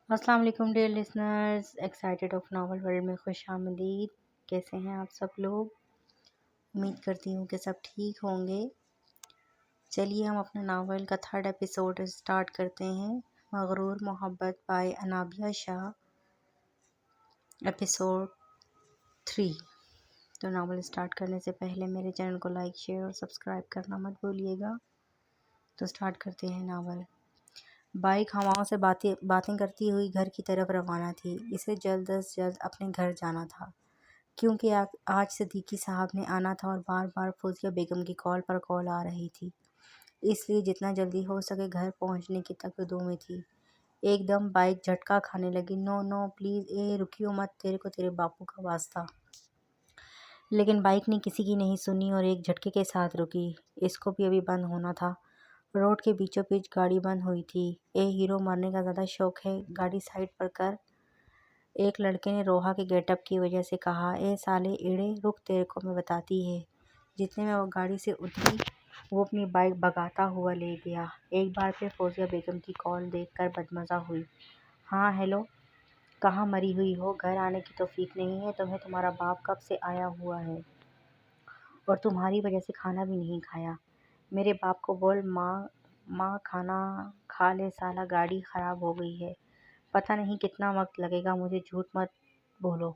السلام علیکم dear listeners, excited of novel world میں خوش آمدید۔ کیسے ہیں آپ سب لوگ؟ امید کرتی ہوں کہ سب ٹھیک ہوں گے۔ چلیے ہم اپنا ناول کا 3rd ایپیسوڈ اسٹارٹ کرتے ہیں۔ مغرور محبت بائی انابیہ شاہ، ایپیسوڈ 3۔ تو ناول اسٹارٹ کرنے سے پہلے میرے چینل کو لائک، شیئر اور سبسکرائب کرنا مت بھولیے گا۔ تو اسٹارٹ کرتے ہیں ناول۔ بائک ہواؤں سے باتیں کرتی ہوئی گھر کی طرف روانہ تھی۔ اسے جلد از جلد اپنے گھر جانا تھا، کیونکہ آج صدیقی صاحب نے آنا تھا اور بار بار فوزیہ بیگم کی کال پر کال آ رہی تھی، اس لیے جتنا جلدی ہو سکے گھر پہنچنے کی تگدو میں تھی۔ ایک دم بائک جھٹکا کھانے لگی۔ نو نو پلیز، رکیو مت، تیرے کو تیرے باپو کا واسطہ۔ لیکن بائک نے کسی کی نہیں سنی اور ایک جھٹکے کے ساتھ رکی۔ اس کو بھی ابھی بند ہونا تھا۔ روڈ کے بیچوں بیچ گاڑی بند ہوئی تھی۔ ہیرو مرنے کا زیادہ شوق ہے، گاڑی سائڈ پر کر۔ ایک لڑکے نے روحا کے گیٹ اپ کی وجہ سے کہا۔ سالے ایڑے، رک، تیرے کو میں بتاتی ہے۔ جتنے میں وہ گاڑی سے اتری، وہ اپنی بائک بھگاتا ہوا لے گیا۔ ایک بار پھر فوزیہ بیگم کی کال دیکھ کر بدمزہ ہوئی۔ ہاں ہیلو، کہاں مری ہوئی ہو؟ گھر آنے کی توفیق نہیں ہے تمہیں؟ تمہارا باپ کب سے آیا ہوا ہے اور تمہاری وجہ سے کھانا بھی نہیں کھایا۔ میرے باپ کو بول ماں کھانا کھا لے، سالہ گاڑی خراب ہو گئی ہے، پتہ نہیں کتنا وقت لگے گا۔ مجھے جھوٹ مت بولو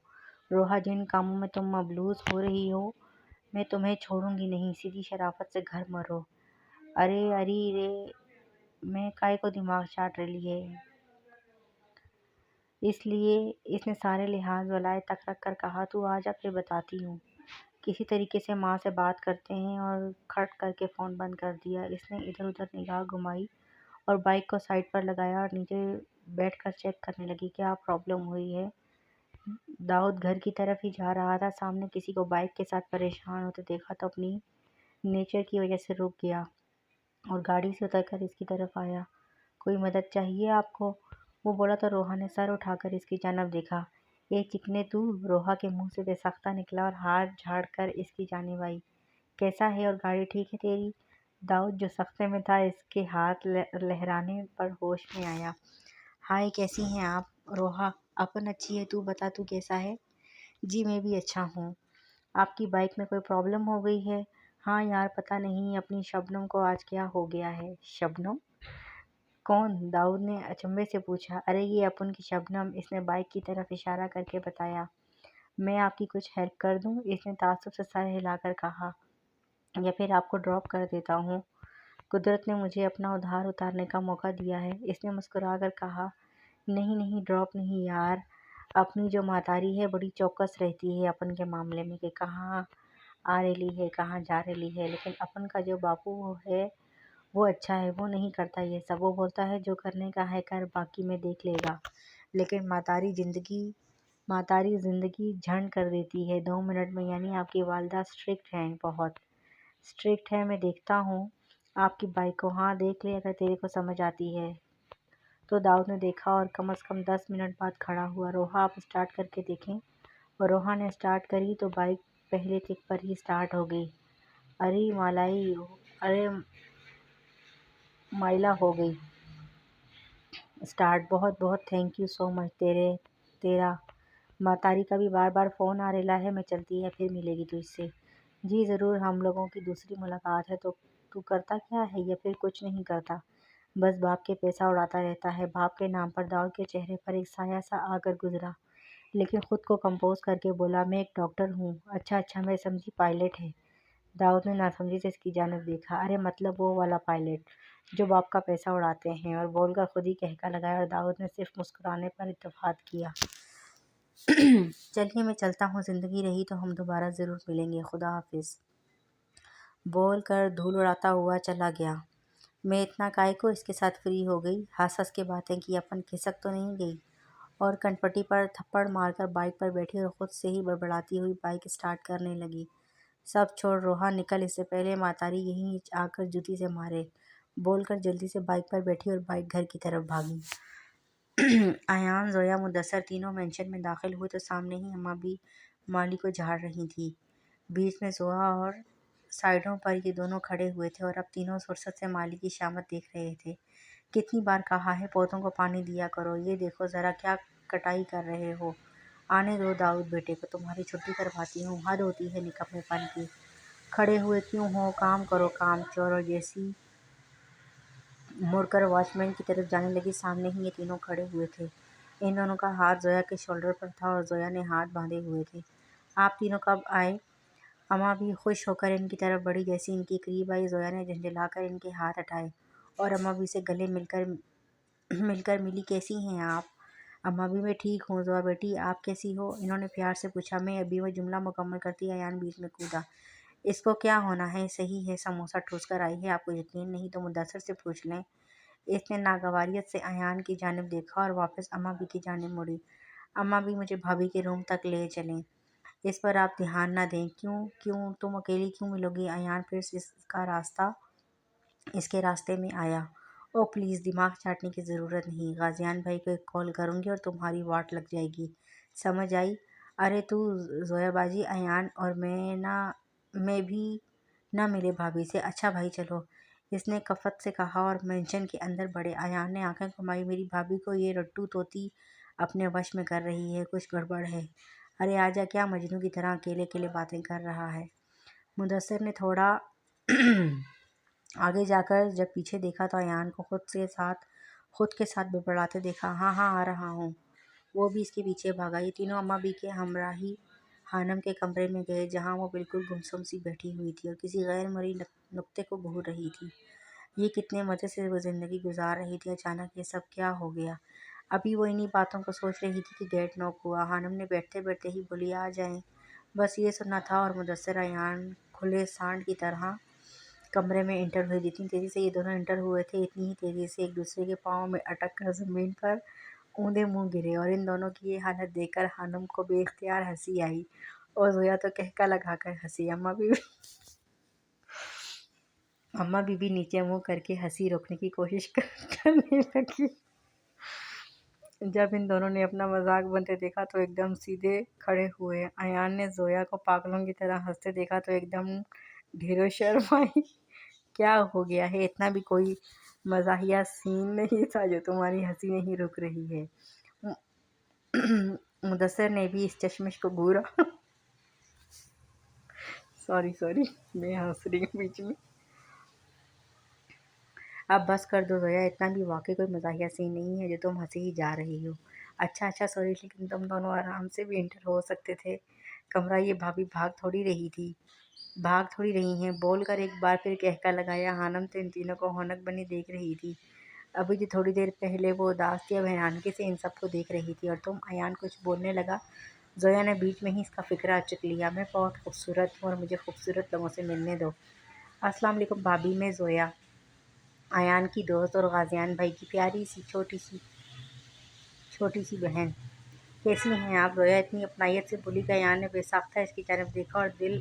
روحا، جن کاموں میں تم ملبوس ہو رہی ہو میں تمہیں چھوڑوں گی نہیں، سیدھی شرافت سے گھر مرو۔ ارے رے، میں کائے کو دماغ چاٹ رہی ہے؟ اس لیے اس نے سارے لحاظ والائے تک رکھ کر کہا، تو آ جا پھر بتاتی ہوں۔ کسی طریقے سے ماں سے بات کرتے ہیں اور کھٹ کر کے فون بند کر دیا۔ اس نے ادھر ادھر نگاہ گھمائی اور بائک کو سائڈ پر لگایا اور نیچے بیٹھ کر چیک کرنے لگی کیا پرابلم ہوئی ہے۔ داؤد گھر کی طرف ہی جا رہا تھا۔ سامنے کسی کو بائک کے ساتھ پریشان ہوتے دیکھا تو اپنی نیچر کی وجہ سے رک گیا اور گاڑی سے اتر کر اس کی طرف آیا۔ کوئی مدد چاہیے آپ کو؟ وہ بولا تو روحا نے سر اٹھا کر اس کی جانب دیکھا۔ چکنے تو؟ روحا کے منہ سے بے سختہ نکلا اور ہاتھ جھاڑ کر اس کی جانب آئی۔ کیسا ہے اور گاڑی ٹھیک ہے تیری؟ داؤد جو سختے میں تھا اس کے ہاتھ لہرانے پر ہوش میں آیا۔ ہائے، کیسی ہیں آپ؟ روحا اپن اچھی ہے، تو بتا تو کیسا ہے؟ جی میں بھی اچھا ہوں۔ آپ کی بائک میں کوئی پرابلم ہو گئی ہے؟ ہاں یار، پتہ نہیں اپنی شبنم کو آج کیا ہو گیا ہے۔ شبنم کون؟ داؤد نے اچنبھے سے پوچھا۔ ارے یہ اپن کی شبنم، اس نے بائک کی طرف اشارہ کر کے بتایا۔ میں آپ کی کچھ ہیلپ کر دوں؟ اس نے تعصب سے سر ہلا کر کہا، یا پھر آپ کو ڈراپ کر دیتا ہوں؟ قدرت نے مجھے اپنا ادھار اتارنے کا موقع دیا ہے، اس نے مسکرا کر کہا۔ نہیں ڈراپ نہیں یار، اپنی جو ماتاری ہے بڑی چوکس رہتی ہے اپن کے معاملے میں کہ کہاں آ رہی ہے کہاں جا رہی ہے، لیکن اپن کا جو باپو ہے وہ اچھا ہے، وہ نہیں کرتا یہ سب۔ وہ بولتا ہے جو کرنے کا ہے کر، باقی میں دیکھ لے گا، لیکن ماتاری زندگی جھنڈ کر دیتی ہے 2 منٹ میں۔ یعنی آپ کی والدہ اسٹرکٹ ہیں؟ بہت اسٹرکٹ ہے، میں دیکھتا ہوں آپ کی بائک کو۔ ہاں دیکھ لے، اگر تیرے کو سمجھ آتی ہے تو۔ داؤد نے دیکھا اور کم از کم 10 منٹ بعد کھڑا ہوا۔ روحا آپ اسٹارٹ کر کے دیکھیں۔ اور روحا نے اسٹارٹ کری تو بائک پہلے کک پر ہی اسٹارٹ ہو گئی۔ ارے مائلہ ہو گئی اسٹارٹ۔ بہت بہت تھینک یو سو مچ تیرا۔ ماتاری کا بھی بار بار فون آ رہا ہے، میں چلتی ہے، پھر ملے گی تو اس سے۔ جی ضرور، ہم لوگوں کی دوسری ملاقات ہے۔ تو کرتا کیا ہے یا پھر کچھ نہیں کرتا؟ بس باپ کے پیسہ اڑاتا رہتا ہے باپ کے نام پر۔ داؤد کے چہرے پر ایک سایہ سا آ کر گزرا، لیکن خود کو کمپوز کر کے بولا، میں ایک ڈاکٹر ہوں۔ اچھا میں سمجھی پائلٹ ہے۔ داؤد نے ناسمجھی سے اس کی جانب دیکھا۔ ارے مطلب وہ والا پائلٹ جو باپ کا پیسہ اڑاتے ہیں، اور بول کر خود ہی کہکا لگایا اور داؤد نے صرف مسکرانے پر اتفاق کیا۔ چلیے میں چلتا ہوں، زندگی رہی تو ہم دوبارہ ضرور ملیں گے، خدا حافظ۔ بول کر دھول اڑاتا ہوا چلا گیا۔ میں اتنا کائے کو اس کے ساتھ فری ہو گئی، ہنس کے باتیں کی، اپن کھسک تو نہیں گئی؟ اور کنپٹی پر تھپڑ مار کر بائک پر بیٹھی اور خود سے ہی بڑبڑاتی ہوئی بائک اسٹارٹ کرنے لگی۔ سب چھوڑ روحا، نکل، اس سے پہلے ماتاری یہیں آ کر جوتی سے مارے، بول کر جلدی سے بائک پر بیٹھی اور بائک گھر کی طرف بھاگی۔ ایان، زویا، مدثر تینوں مینشن میں داخل ہوئے تو سامنے ہی اماں بھی مالی کو جھاڑ رہی تھی۔ بیچ میں زویا اور سائیڈوں پر یہ دونوں کھڑے ہوئے تھے اور اب تینوں فرصت سے مالی کی شامت دیکھ رہے تھے۔ کتنی بار کہا ہے پودوں کو پانی دیا کرو، یہ دیکھو ذرا کیا کٹائی کر رہے ہو۔ آنے دو داؤد بیٹے کو، تمہاری چھٹی کرواتی ہوں، حد ہوتی ہے نکمے پن کی۔ کھڑے ہوئے کیوں ہو، کام کرو کام چور۔ اور جیسی مڑ کر واچ مین کی طرف جانے لگی، سامنے ہی یہ تینوں کھڑے ہوئے تھے۔ ان دونوں کا ہاتھ زویا کے شولڈر پر تھا اور زویا نے ہاتھ باندھے ہوئے تھے۔ آپ تینوں کب آئے؟ اماں بھی خوش ہو کر ان کی طرف بڑھی، جیسے ان کے قریب آئی زویا نے جھنجھلا کر ان کے ہاتھ ہٹائے اور اماں بھی سے گلے مل کر ملی۔ کیسی ہیں آپ؟ اماں بھی میں ٹھیک ہوں۔ زویا بیٹی آپ کیسی ہو؟ انہوں نے پیار سے پوچھا۔ میں ابھی وہ جملہ مکمل کرتی ایان بیچ میں کودا۔ اس کو کیا ہونا ہے؟ صحیح ہے، سموسہ ٹھوس کر آئی ہے، آپ کو یقین نہیں تو مدثر سے پوچھ لیں۔ اس نے ناگواریت سے ایان کی جانب دیکھا اور واپس اماں بھی کی جانب مڑی۔ اماں بھی مجھے بھابھی کے روم تک لے چلیں، اس پر آپ دھیان نہ دیں۔ کیوں تم اکیلی کیوں ملو گی؟ ایان پھر اس کے راستے میں آیا۔ او پلیز دماغ چاٹنے کی ضرورت نہیں، غازیان بھائی کو ایک کال کروں گی اور تمہاری واٹ لگ جائے گی، سمجھ آئی؟ ارے تو زویا باجی، ایان اور میں بھی نہ ملے بھابھی سے؟ اچھا بھائی چلو، اس نے کفت سے کہا اور مینشن کے اندر بڑھے۔ ایان نے آنکھیں گھمائی۔ میری بھابھی کو یہ رٹو توتی اپنے وش میں کر رہی ہے، کچھ گڑبڑ ہے۔ ارے آجا، کیا مجنوں کی طرح اکیلے باتیں کر رہا ہے؟ مدثر نے تھوڑا آگے جا کر جب پیچھے دیکھا تو ایان کو خود کے ساتھ بڑبڑاتے دیکھا۔ ہاں آ رہا ہوں۔ وہ بھی اس کے پیچھے بھاگا۔ یہ تینوں اماں بھی کے ہمراہی خانم کے کمرے میں گئے، جہاں وہ بالکل گمسم سی بیٹھی ہوئی تھی اور کسی غیر مرئی نکتے کو گھور رہی تھی۔ یہ کتنے مزے سے وہ زندگی گزار رہی تھی، اچانک یہ سب کیا ہو گیا؟ ابھی وہ انہی باتوں کو سوچ رہی تھی کہ گیٹ نوک ہوا۔ خانم نے بیٹھتے بیٹھتے ہی بولی، آ جائیں، بس یہ سننا تھا۔ اور مدثر ایان کھلے سانڈ کی طرح کمرے میں انٹر ہوئے۔ جتنی تیزی سے یہ دونوں انٹر ہوئے تھے، اتنی ہی تیزی سے ایک دوسرے کے پاؤں میں اٹک کر زمین پر اوندے منہ گرے، اور ان دونوں کی یہ حالت دیکھ کر خانم کو بے اختیار ہنسی آئی اور زویا تو قہقہ لگا کر ہنسی۔ اماں بھی نیچے منہ کر کے ہنسی روکنے کی کوشش کرنے لگی۔ جب ان دونوں نے اپنا مذاق بنتے دیکھا تو ایک دم سیدھے کھڑے ہوئے۔ ایان نے زویا کو پاگلوں کی طرح ہنستے دیکھا تو ایک دم ڈھیرو شرم آئی۔ کیا ہو گیا ہے؟ اتنا بھی کوئی مزاحیہ سین نہیں تھا جو تمہاری ہنسی نہیں رک رہی ہے؟ مدثر نے بھی اس چشمش کو گھورا۔ سوری میں ہنس رہی ہوں بیچ میں۔ اب بس کر دو زویا، اتنا بھی واقعی کوئی مزاحیہ سین نہیں ہے جو تم ہنسی ہی جا رہی ہو۔ اچھا سوری، لیکن تم دونوں آرام سے بھی انٹر ہو سکتے تھے کمرہ۔ یہ بھابھی بھاگ تھوڑی رہی ہیں، بول کر ایک بار پھر قہقہ لگایا۔ خانم تو ان تینوں کو ہونک بنی دیکھ رہی تھی، ابھی جو تھوڑی دیر پہلے وہ اداس تھی اب حیرانگی سے ان سب کو دیکھ رہی تھی۔ اور تم؟ ایان کچھ بولنے لگا، زویا نے بیچ میں ہی اس کا فقرہ چک لیا۔ میں بہت خوبصورت ہوں اور مجھے خوبصورت لوگوں سے ملنے دو۔ السلام علیکم بھابھی، میں زویا، ایان کی دوست اور غازیان بھائی کی پیاری سی چھوٹی سی بہن۔ کیسی ہیں آپ؟ زویا اتنی اپنائیت سے بولی کہ ایان نے بے ساختہ اس کی جانب دیکھا اور دل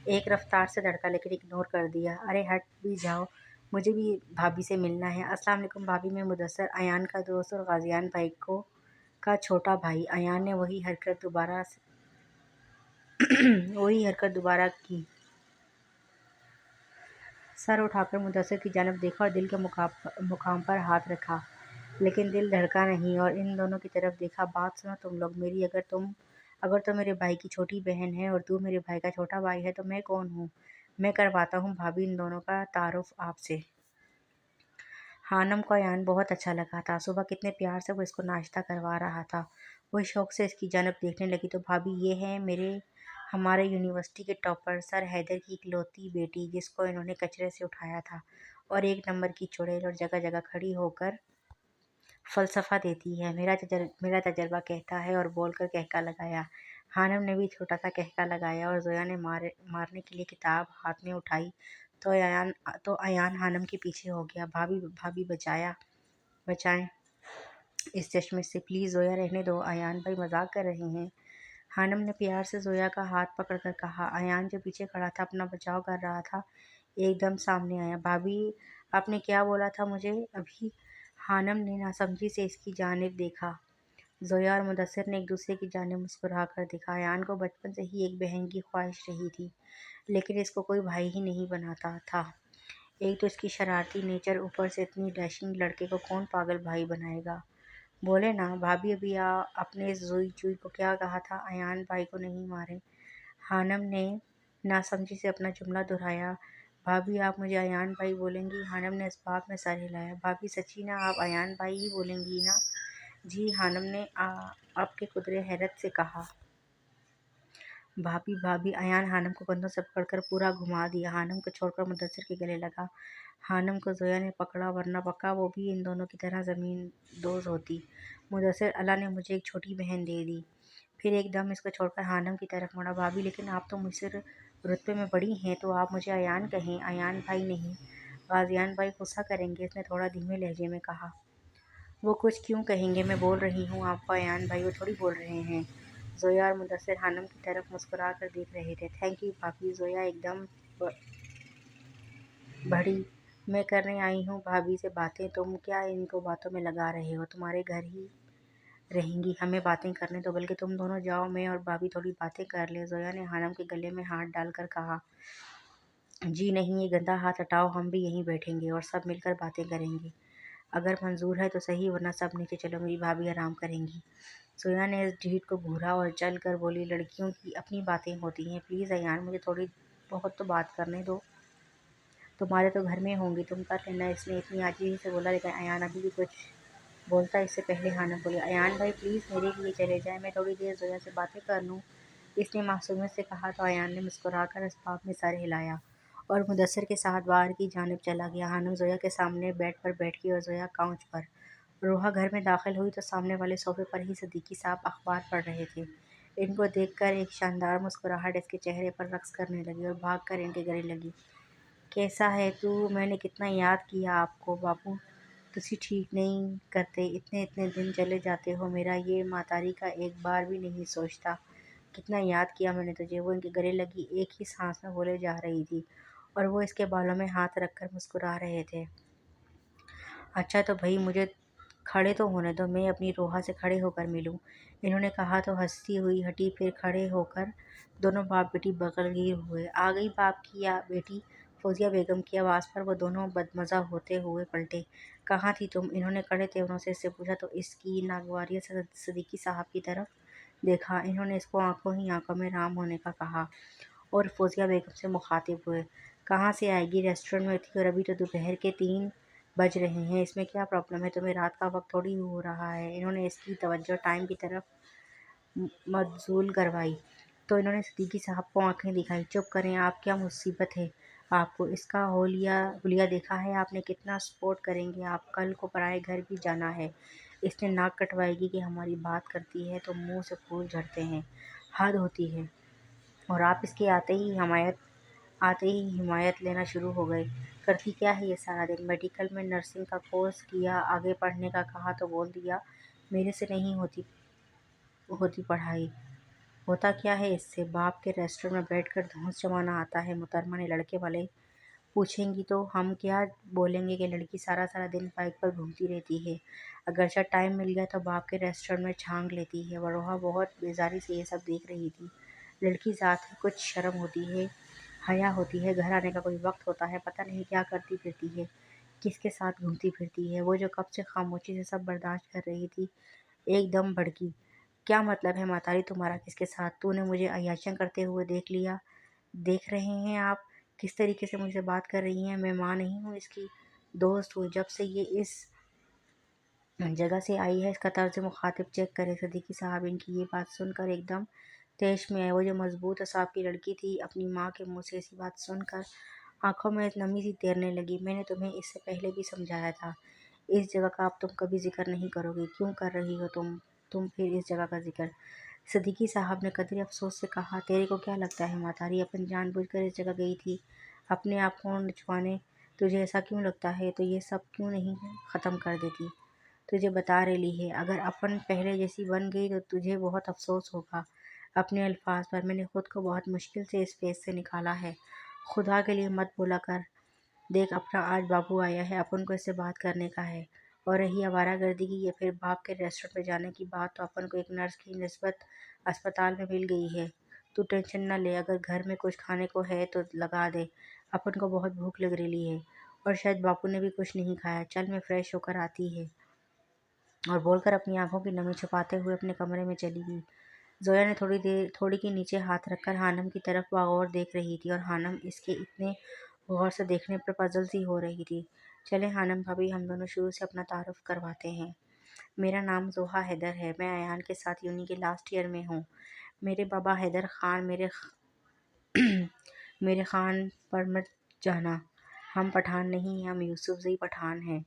ایک رفتار سے دھڑکا، لیکن اگنور کر دیا۔ ارے ہٹ بھی جاؤ، مجھے بھی بھابھی سے ملنا ہے۔ السلام علیکم بھابھی، میں مدثر، ایان کا دوست اور غازیان بھائی کا چھوٹا بھائی۔ ایان نے وہی حرکت دوبارہ کی، سر اٹھا کر مدثر کی جانب دیکھا اور دل کے مقام پر ہاتھ رکھا، لیکن دل دھڑکا نہیں، اور ان دونوں کی طرف دیکھا۔ بات سنو تم لوگ میری، اگر تم میرے بھائی کی چھوٹی بہن ہے اور تو میرے بھائی کا چھوٹا بھائی ہے تو میں کون ہوں؟ میں کرواتا ہوں بھابھی ان دونوں کا تعارف آپ سے۔ خانم کو ایان بہت اچھا لگا تھا، صبح کتنے پیار سے وہ اس کو ناشتہ کروا رہا تھا۔ وہ شوق سے اس کی جانب دیکھنے لگی تو بھابھی یہ ہے ہمارے یونیورسٹی کے ٹاپر سر حیدر کی اکلوتی بیٹی، جس کو انہوں نے کچرے سے اٹھایا تھا اور ایک نمبر کی چڑیل، اور جگہ جگہ کھڑی ہو کر فلسفہ دیتی ہے، میرا تجربہ کہتا ہے، اور بول کر قہقہ لگایا۔ خانم نے بھی چھوٹا سا قہقہ لگایا اور زویا نے مارنے کے لیے کتاب ہاتھ میں اٹھائی تو ایان خانم کے پیچھے ہو گیا۔ بھابھی بچائیں اس چشمش سے، پلیز زویا رہنے دو، ایان بھائی مذاق کر رہے ہیں۔ خانم نے پیار سے زویا کا ہاتھ پکڑ کر کہا۔ ایان جو پیچھے کھڑا تھا اپنا بچاؤ کر رہا تھا، ایک دم سامنے آیا۔ بھابھی آپ نے کیا بولا تھا مجھے ابھی؟ خانم نے ناسمجھی سے اس کی جانب دیکھا۔ زویا اور مدثر نے ایک دوسرے کی جانب مسکرا کر دیکھا۔ ایان کو بچپن سے ہی ایک بہن کی خواہش رہی تھی، لیکن اس کو کوئی بھائی ہی نہیں بناتا تھا۔ ایک تو اس کی شرارتی نیچر، اوپر سے اتنی ڈیشنگ لڑکے کو کون پاگل بھائی بنائے گا۔ بولے نا بھابھی، ابھی اپنے زوئی چوئی کو کیا کہا تھا، ایان بھائی کو نہیں مارے۔ خانم نے ناسمجھی سے اپنا جملہ دہرایا۔ بھابھی آپ مجھے ایان بھائی بولیں گی؟ خانم نے اس بات میں سر ہلایا۔ بھابھی سچی نا، آپ ایان بھائی ہی بولیں گی نا؟ جی، خانم نے آپ کے قدرے حیرت سے کہا۔ بھابھی بھابھی ایان خانم کو کندھوں سے پکڑ کر پورا گھما دیا، خانم کو چھوڑ کر مدثر کے گلے لگا۔ خانم کو زویا نے پکڑا، ورنہ پکا وہ بھی ان دونوں کی طرح زمین دوز ہوتی۔ مدثر، اللہ نے مجھے ایک چھوٹی بہن دے دی۔ پھر ایک دم اس کو چھوڑ کر خانم کی طرف مڑا۔ بھابھی لیکن آپ تو مجھ سے رتبے میں بڑی ہیں، تو آپ مجھے ایان کہیں، ایان بھائی نہیں۔ غازیان بھائی غصہ کریں گے، اس نے تھوڑا دھیمے لہجے میں کہا۔ وہ کچھ کیوں کہیں گے، میں بول رہی ہوں آپ کو ایان بھائی، وہ تھوڑی بول رہے ہیں۔ زویا اور مدثر خانم کی طرف مسکرا کر دیکھ رہے تھے۔ تھینک یو بھابھی۔ زویا ایک دم بڑھی۔ میں کرنے آئی ہوں بھابھی سے باتیں، تم کیا ان کو باتوں میں لگا رہے ہو؟ تمہارے گھر ہی رہیں گی، ہمیں باتیں کرنے دو، بلکہ تم دونوں جاؤ، میں اور بھابھی تھوڑی باتیں کر لیں۔ زویا نے خانم کے گلے میں ہاتھ ڈال کر کہا۔ جی نہیں، یہ گندا ہاتھ ہٹاؤ، ہم بھی یہیں بیٹھیں گے اور سب مل کر باتیں کریں گے۔ اگر منظور ہے تو صحیح، ورنہ سب نیچے چلو، میری بھابھی آرام کریں گی۔ زویا نے اس ڈھیٹ کو گھورا اور چل کر بولی، لڑکیوں کی اپنی باتیں ہوتی ہیں، پلیز ایان مجھے تھوڑی بہت تو بات کرنے دو، تمہارے تو گھر میں ہوں گی، تم کر لینا۔ اس نے اتنی عاجزی سے بولا، لیکن ایان ابھی بھی کچھ بولتا اس سے پہلے خانم بولی، ایان بھائی پلیز میرے لیے چلے جائیں، میں تھوڑی دیر زویا سے باتیں کر لوں، اس نے معصومیت سے کہا۔ تو ایان نے مسکرا کر اسباب میں سر ہلایا اور مدثر کے ساتھ باہر کی جانب چلا گیا۔ خانم زویا کے سامنے بیڈ پر بیٹھ گئی اور زویا کاؤچ پر۔ روحا گھر میں داخل ہوئی تو سامنے والے صوفے پر ہی صدیقی صاحب اخبار پڑھ رہے تھے۔ ان کو دیکھ کر ایک شاندار مسکراہٹ اس کے چہرے پر رقص کرنے لگی اور بھاگ کر ان کے گلے لگی۔ کیسا ہے تو؟ میں نے کتنا یاد کیا آپ کو بابو، تسی ٹھیک نہیں کرتے، اتنے دن چلے جاتے ہو، میرا یہ ماتاری کا ایک بار بھی نہیں سوچتا۔ کتنا یاد کیا میں نے تجھے۔ وہ ان کے گلے لگی ایک ہی سانس میں بولے جا رہی تھی اور وہ اس کے بالوں میں ہاتھ رکھ کر مسکرا رہے تھے۔ اچھا تو بھئی مجھے کھڑے تو ہونے دو، میں اپنی روحا سے کھڑے ہو کر ملوں، انہوں نے کہا تو ہنستی ہوئی ہٹی۔ پھر کھڑے ہو کر دونوں باپ بیٹی بغل گیر ہوئے۔ آ گئی باپ کی یا بیٹی؟ فوزیہ بیگم کی آواز پر وہ دونوں بدمزہ ہوتے ہوئے پلٹے۔ کہاں تھی تم؟ انہوں نے کڑے تیوروں سے اس سے پوچھا تو اس کی ناگواریت سے صدیقی صاحب کی طرف دیکھا۔ انہوں نے اس کو آنکھوں ہی آنکھوں میں رام ہونے کا کہا اور فوزیہ بیگم سے مخاطب ہوئے۔ کہاں سے آئے گی، ریسٹورنٹ میں تھی اور ابھی تو دوپہر کے 3 بج رہے ہیں، اس میں کیا پرابلم ہے، تمہیں رات کا وقت تھوڑی ہو رہا ہے۔ انہوں نے اس کی توجہ ٹائم کی طرف مبذول کروائی تو انہوں نے صدیقی صاحب کو آنکھیں دکھائی۔ چپ کریں آپ، کیا مصیبت ہے آپ کو؟ اس کا حلیہ دیکھا ہے آپ نے، کتنا سپورٹ کریں گے آپ، کل کو پرائے گھر بھی جانا ہے، اس نے ناک کٹوائے گی کہ ہماری بات کرتی ہے تو منہ سے پھول جھڑتے ہیں، حد ہوتی ہے۔ اور آپ اس کے آتے ہی حمایت لینا شروع ہو گئے۔ کرتی کیا ہے یہ سارا دن؟ میڈیکل میں نرسنگ کا کورس کیا، آگے پڑھنے کا کہا تو بول دیا میرے سے نہیں ہوتی پڑھائی۔ ہوتا کیا ہے اس سے؟ باپ کے ریسٹورنٹ میں بیٹھ کر دھونس جمانا آتا ہے۔ محترمہ نے لڑکے والے پوچھیں گی تو ہم کیا بولیں گے کہ لڑکی سارا دن بائک پر گھومتی رہتی ہے، اگرچہ ٹائم مل گیا تو باپ کے ریسٹورنٹ میں چھانگ لیتی ہے۔ وروہا بہت بیزاری سے یہ سب دیکھ رہی تھی۔ لڑکی ذات ہے، کچھ شرم ہوتی ہے، حیا ہوتی ہے، گھر آنے کا کوئی وقت ہوتا ہے، پتہ نہیں کیا کرتی پھرتی ہے، کس کے ساتھ گھومتی پھرتی ہے۔ وہ جو کب سے خاموشی سے سب برداشت کر رہی تھی ایک دم بھڑکی۔ کیا مطلب ہے ماتاری تمہارا کس کے ساتھ؟ تو نے مجھے عیاشیاں کرتے ہوئے دیکھ لیا؟ دیکھ رہے ہیں آپ کس طریقے سے مجھ سے بات کر رہی ہیں؟ میں ماں نہیں ہوں، اس کی دوست ہوں، جب سے یہ اس جگہ سے آئی ہے۔ اس کا طرز مخاطب چیک کرے۔ صدیقی صاحب ان کی یہ بات سن کر ایک دم طیش میں آئے۔ وہ جو مضبوط اعصاب کی لڑکی تھی، اپنی ماں کے منہ سے ایسی بات سن کر آنکھوں میں نمی سی تیرنے لگی۔ میں نے تمہیں اس سے پہلے بھی سمجھایا تھا، اس جگہ کا اب تم کبھی ذکر نہیں کرو گی۔ کیوں کر رہی ہو تم پھر اس جگہ کا ذکر؟ صدیقی صاحب نے قدرے افسوس سے کہا۔ تیرے کو کیا لگتا ہے ماتاری، اپن جان بوجھ کر اس جگہ گئی تھی اپنے آپ کو نچوانے؟ تجھے ایسا کیوں لگتا ہے؟ تو یہ سب کیوں نہیں ختم کر دیتی؟ تجھے بتا ریلی ہے، اگر اپن پہلے جیسی بن گئی تو تجھے بہت افسوس ہوگا اپنے الفاظ پر۔ میں نے خود کو بہت مشکل سے اس فیس سے نکالا ہے، خدا کے لیے مت بولا کر۔ دیکھ اپنا آج بابو آیا ہے، اپن کو اس سے بات کرنے کا ہے، اور رہی آوارہ گردی کی یا پھر باپ کے ریسٹورنٹ میں جانے کی بات، تو اپن کو ایک نرس کی نسبت اسپتال میں مل گئی ہے۔ تو ٹینشن نہ لے، اگر گھر میں کچھ کھانے کو ہے تو لگا دے، اپن کو بہت بھوک لگ رہی ہے۔ اور شاید باپو نے بھی کچھ نہیں کھایا۔ چل میں فریش ہو کر آتی ہے، اور بول کر اپنی آنکھوں کی نمی چھپاتے ہوئے اپنے کمرے میں چلی گئی۔ زویا نے تھوڑی کے نیچے ہاتھ رکھ کر حانم کی طرف بغور دیکھ رہی تھی، اور حانم اس کے اتنے غور سے دیکھنے پر پزل سی ہو رہی تھی۔ چلیں حانم بھابی، ہم دونوں شروع سے اپنا تعارف کرواتے ہیں۔ میرا نام زوہا حیدر ہے، میں ایان کے ساتھ یونی کے لاسٹ ایئر میں ہوں۔ میرے بابا حیدر خان میرے خان پر مت جانا، ہم پٹھان نہیں ہیں، ہم یوسف زئی پٹھان ہیں،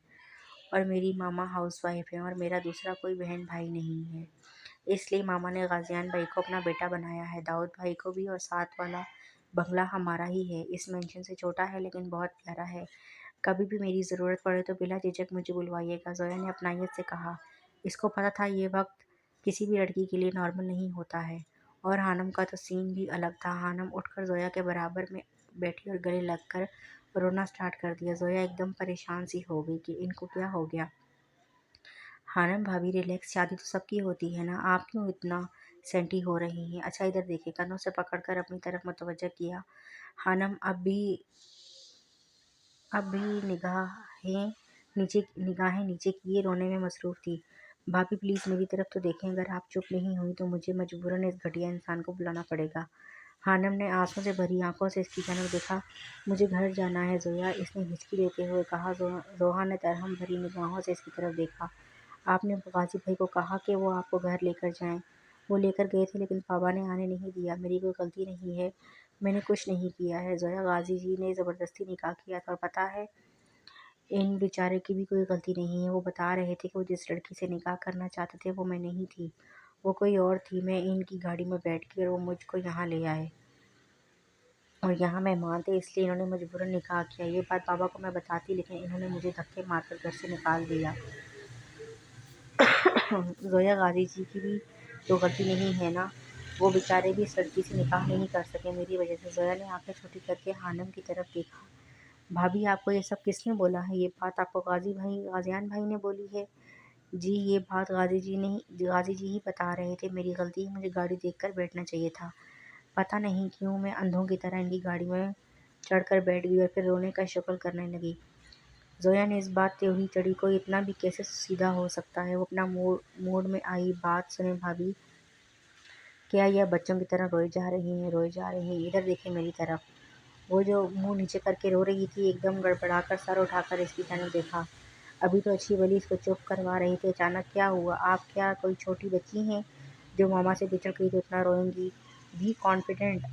اور میری ماما ہاؤس وائف ہیں، اور میرا دوسرا کوئی بہن بھائی نہیں ہے۔ اس لیے ماما نے غازیان بھائی کو اپنا بیٹا بنایا ہے، داؤد بھائی کو بھی، اور ساتھ والا بنگلہ ہمارا ہی ہے۔ اس مینشن سے چھوٹا ہے لیکن بہت پیارا ہے۔ کبھی بھی میری ضرورت پڑے تو بلا جھجک مجھے بلوائیے گا، زویا نے اپنائیت سے کہا۔ اس کو پتہ تھا یہ وقت کسی بھی لڑکی کے لیے نارمل نہیں ہوتا ہے، اور حانم کا تو سین بھی الگ تھا۔ حانم اٹھ کر زویا کے برابر میں بیٹھی اور گلے لگ کر رونا سٹارٹ کر دیا۔ زویا ایک دم پریشان سی ہو گئی کہ ان کو کیا ہو گیا۔ حانم بھابی ریلیکس، شادی تو سب کی ہوتی ہے نا، آپ کیوں اتنا سینٹی ہو رہی ہیں؟ اچھا ادھر دیکھیں، کنوں سے پکڑ کر اپنی طرف متوجہ کیا۔ حانم اب بھی نگاہیں نیچے کیے رونے میں مصروف تھی۔ بھابی پلیز میری طرف تو دیکھیں، اگر آپ چپ نہیں ہوئی تو مجھے مجبوراً اس گھٹیا انسان کو بلانا پڑے گا۔ حانم نے آنسوں سے بھری آنکھوں سے اس کی جانب دیکھا۔ مجھے گھر جانا ہے زویا، اس نے ہچکی دیتے ہوئے کہا۔ زوہا نے ترحم بھری نگاہوں سے اس کی طرف دیکھا۔ آپ نے غازی بھائی کو کہا کہ وہ آپ کو گھر لے کر جائیں؟ وہ لے کر گئے تھے لیکن بابا نے آنے نہیں دیا۔ میری کوئی غلطی نہیں ہے، میں نے کچھ نہیں کیا ہے زویا، غازی جی نے زبردستی نکاح کیا تھا، اور پتہ ہے ان بیچارے کی بھی کوئی غلطی نہیں ہے۔ وہ بتا رہے تھے کہ وہ جس لڑکی سے نکاح کرنا چاہتے تھے وہ میں نہیں تھی، وہ کوئی اور تھی۔ میں ان کی گاڑی میں بیٹھ گئی اور وہ مجھ کو یہاں لے آئے، اور یہاں مہمان تھے اس لیے انہوں نے مجبوراً نکاح کیا۔ یہ بات بابا کو میں بتاتی لیکن انہوں نے مجھے دھکے مار کر گھر سے نکال دیا۔ زویا غازی جی کی بھی تو غلطی نہیں ہے نا، وہ بیچارے بھی اس لڑکی سے نکاح نہیں کر سکے میری وجہ سے۔ زویا نے آنکھیں چھوٹی کر کے حانم کی طرف دیکھا۔ بھابی آپ کو یہ سب کس نے بولا ہے؟ یہ بات آپ کو غازیان بھائی نے بولی ہے؟ جی یہ بات غازی جی ہی بتا رہے تھے، میری غلطی ہے، مجھے گاڑی دیکھ کر بیٹھنا چاہیے تھا۔ پتہ نہیں کیوں میں اندھوں کی طرح ان کی گاڑی میں چڑھ کر بیٹھ گئی اور پھر رونے کا شکل کرنے لگی۔ زویا نے اس بات ٹیڑھی چڑھی، کوئی اتنا بھی کیسے سیدھا ہو سکتا ہے؟ وہ اپنا موڈ میں آئی بات سنیں بھابی، کیا یہ بچوں کی طرح روئے جا رہی ہیں؟ ادھر دیکھیں میری طرف۔ وہ جو منہ نیچے کر کے رو رہی تھی ایک دم گڑبڑا کر سر اٹھا کر اس کی جانب دیکھا۔ ابھی تو اچھی بھلی اس کو چپ کروا رہی تھی، اچانک کیا ہوا؟ آپ کیا کوئی چھوٹی بچی ہیں جو ماما سے بچھڑ گئی تو اتنا روئیں گی؟ بی کانفیڈنٹ،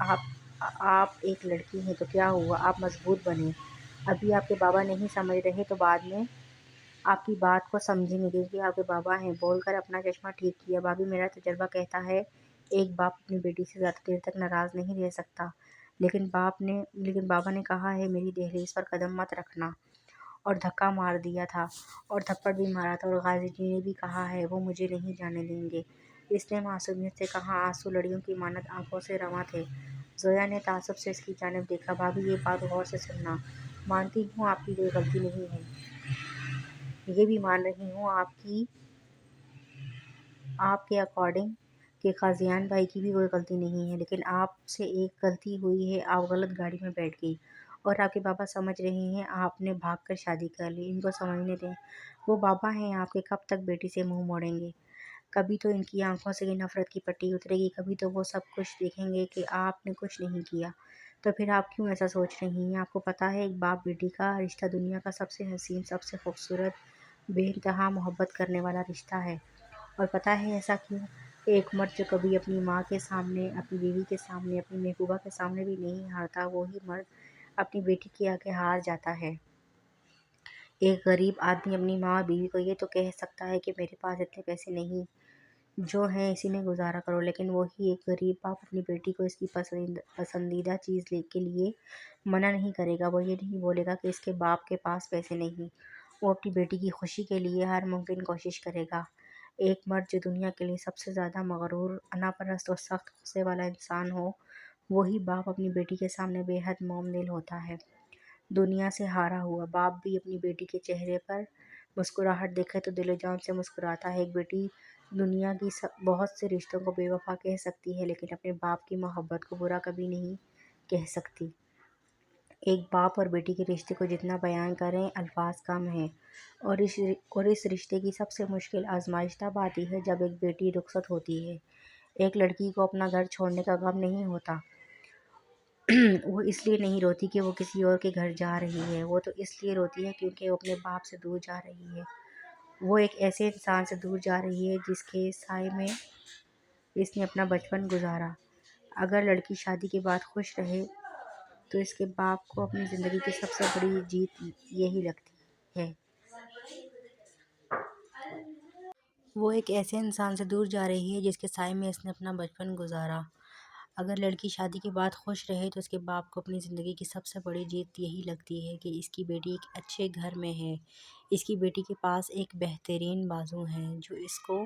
آپ ایک لڑکی ہیں تو کیا ہوا؟ آپ مضبوط بنیں، ابھی آپ کے بابا نہیں سمجھ رہے تو بعد میں آپ کی بات کو سمجھیں گے کیونکہ آپ کے بابا ہیں۔ بول کر اپنا چشمہ ٹھیک کیا۔ بھابی میرا تجربہ کہتا ہے ایک باپ اپنی بیٹی سے زیادہ دیر تک ناراض نہیں رہ سکتا، لیکن بابا نے کہا ہے میری دہلیز پر قدم مت رکھنا، اور دھکا مار دیا تھا، اور تھپڑ بھی مارا تھا، اور غازی جی نے بھی کہا ہے وہ مجھے نہیں جانے دیں گے، اس نے معصومیت سے کہا۔ آنسو لڑیوں کی مانند آنکھوں سے رواں تھے۔ زویا نے تعصب سے اس کی جانب دیکھا۔ بھابی یہ بات غور سے سننا، مانتی ہوں آپ کی کوئی غلطی نہیں ہے، یہ بھی مان رہی ہوں آپ کے اکارڈنگ کہ غازیان بھائی کی بھی کوئی غلطی نہیں ہے، لیکن آپ سے ایک غلطی ہوئی ہے، آپ غلط گاڑی میں بیٹھ گئی، اور آپ کے بابا سمجھ رہے ہیں آپ نے بھاگ کر شادی کر لی۔ ان کو سمجھنے دیں، وہ بابا ہیں آپ کے، کب تک بیٹی سے منہ موڑیں گے؟ کبھی تو ان کی آنکھوں سے نفرت کی پٹی اترے گی، کبھی تو وہ سب کچھ دیکھیں گے کہ آپ نے کچھ نہیں کیا، تو پھر آپ کیوں ایسا سوچ رہی ہیں؟ آپ کو پتہ ہے ایک باپ بیٹی کا رشتہ دنیا کا سب سے حسین، سب سے خوبصورت، بے انتہا محبت کرنے والا رشتہ ہے، اور پتہ ہے ایسا کیوں؟ ایک مرد جو کبھی اپنی ماں کے سامنے، اپنی بیوی کے سامنے، اپنی محبوبہ کے سامنے بھی نہیں ہارتا، وہی مرد اپنی بیٹی کے آگے ہار جاتا ہے۔ ایک غریب آدمی اپنی ماں اور بیوی کو یہ تو کہہ سکتا ہے کہ میرے پاس اتنے پیسے نہیں، جو ہیں اسی میں گزارا کرو، لیکن وہی ایک غریب باپ اپنی بیٹی کو اس کی پسندیدہ چیز کے لیے منع نہیں کرے گا۔ وہ یہ نہیں بولے گا کہ اس کے باپ کے پاس پیسے نہیں، وہ اپنی بیٹی کی خوشی کے لیے ہر ممکن کوشش کرے گا۔ ایک مرد جو دنیا کے لیے سب سے زیادہ مغرور، انا پرست اور سخت غصے والا انسان ہو، وہی باپ اپنی بیٹی کے سامنے بے حد موم دل ہوتا ہے۔ دنیا سے ہارا ہوا باپ بھی اپنی بیٹی کے چہرے پر مسکراہٹ دیکھے تو دل و جان سے مسکراتا ہے۔ ایک بیٹی دنیا کی بہت سے رشتوں کو بے وفا کہہ سکتی ہے لیکن اپنے باپ کی محبت کو برا کبھی نہیں کہہ سکتی۔ ایک باپ اور بیٹی کے رشتے کو جتنا بیان کریں الفاظ کم ہیں، اور اس رشتے کی سب سے مشکل آزمائش تب آتی ہے جب ایک بیٹی رخصت ہوتی ہے۔ ایک لڑکی کو اپنا گھر چھوڑنے کا غم نہیں ہوتا۔ وہ اس لیے نہیں روتی کہ وہ کسی اور کے گھر جا رہی ہے، وہ تو اس لیے روتی ہے کیونکہ وہ اپنے باپ سے دور جا رہی ہے۔ وہ ایک ایسے انسان سے دور جا رہی ہے جس کے سائے میں اس نے اپنا بچپن گزارا۔ اگر لڑکی شادی کے بعد خوش رہے تو اس کے باپ کو اپنی زندگی کی سب سے بڑی جیت یہی لگتی ہے۔ وہ ایک ایسے انسان سے دور جا رہی ہے جس کے سائے میں اس نے اپنا بچپن گزارا۔ اگر لڑکی شادی کے بعد خوش رہے تو اس کے باپ کو اپنی زندگی کی سب سے بڑی جیت یہی لگتی ہے کہ اس کی بیٹی ایک اچھے گھر میں ہے، اس کی بیٹی کے پاس ایک بہترین بازو ہے جو اس کو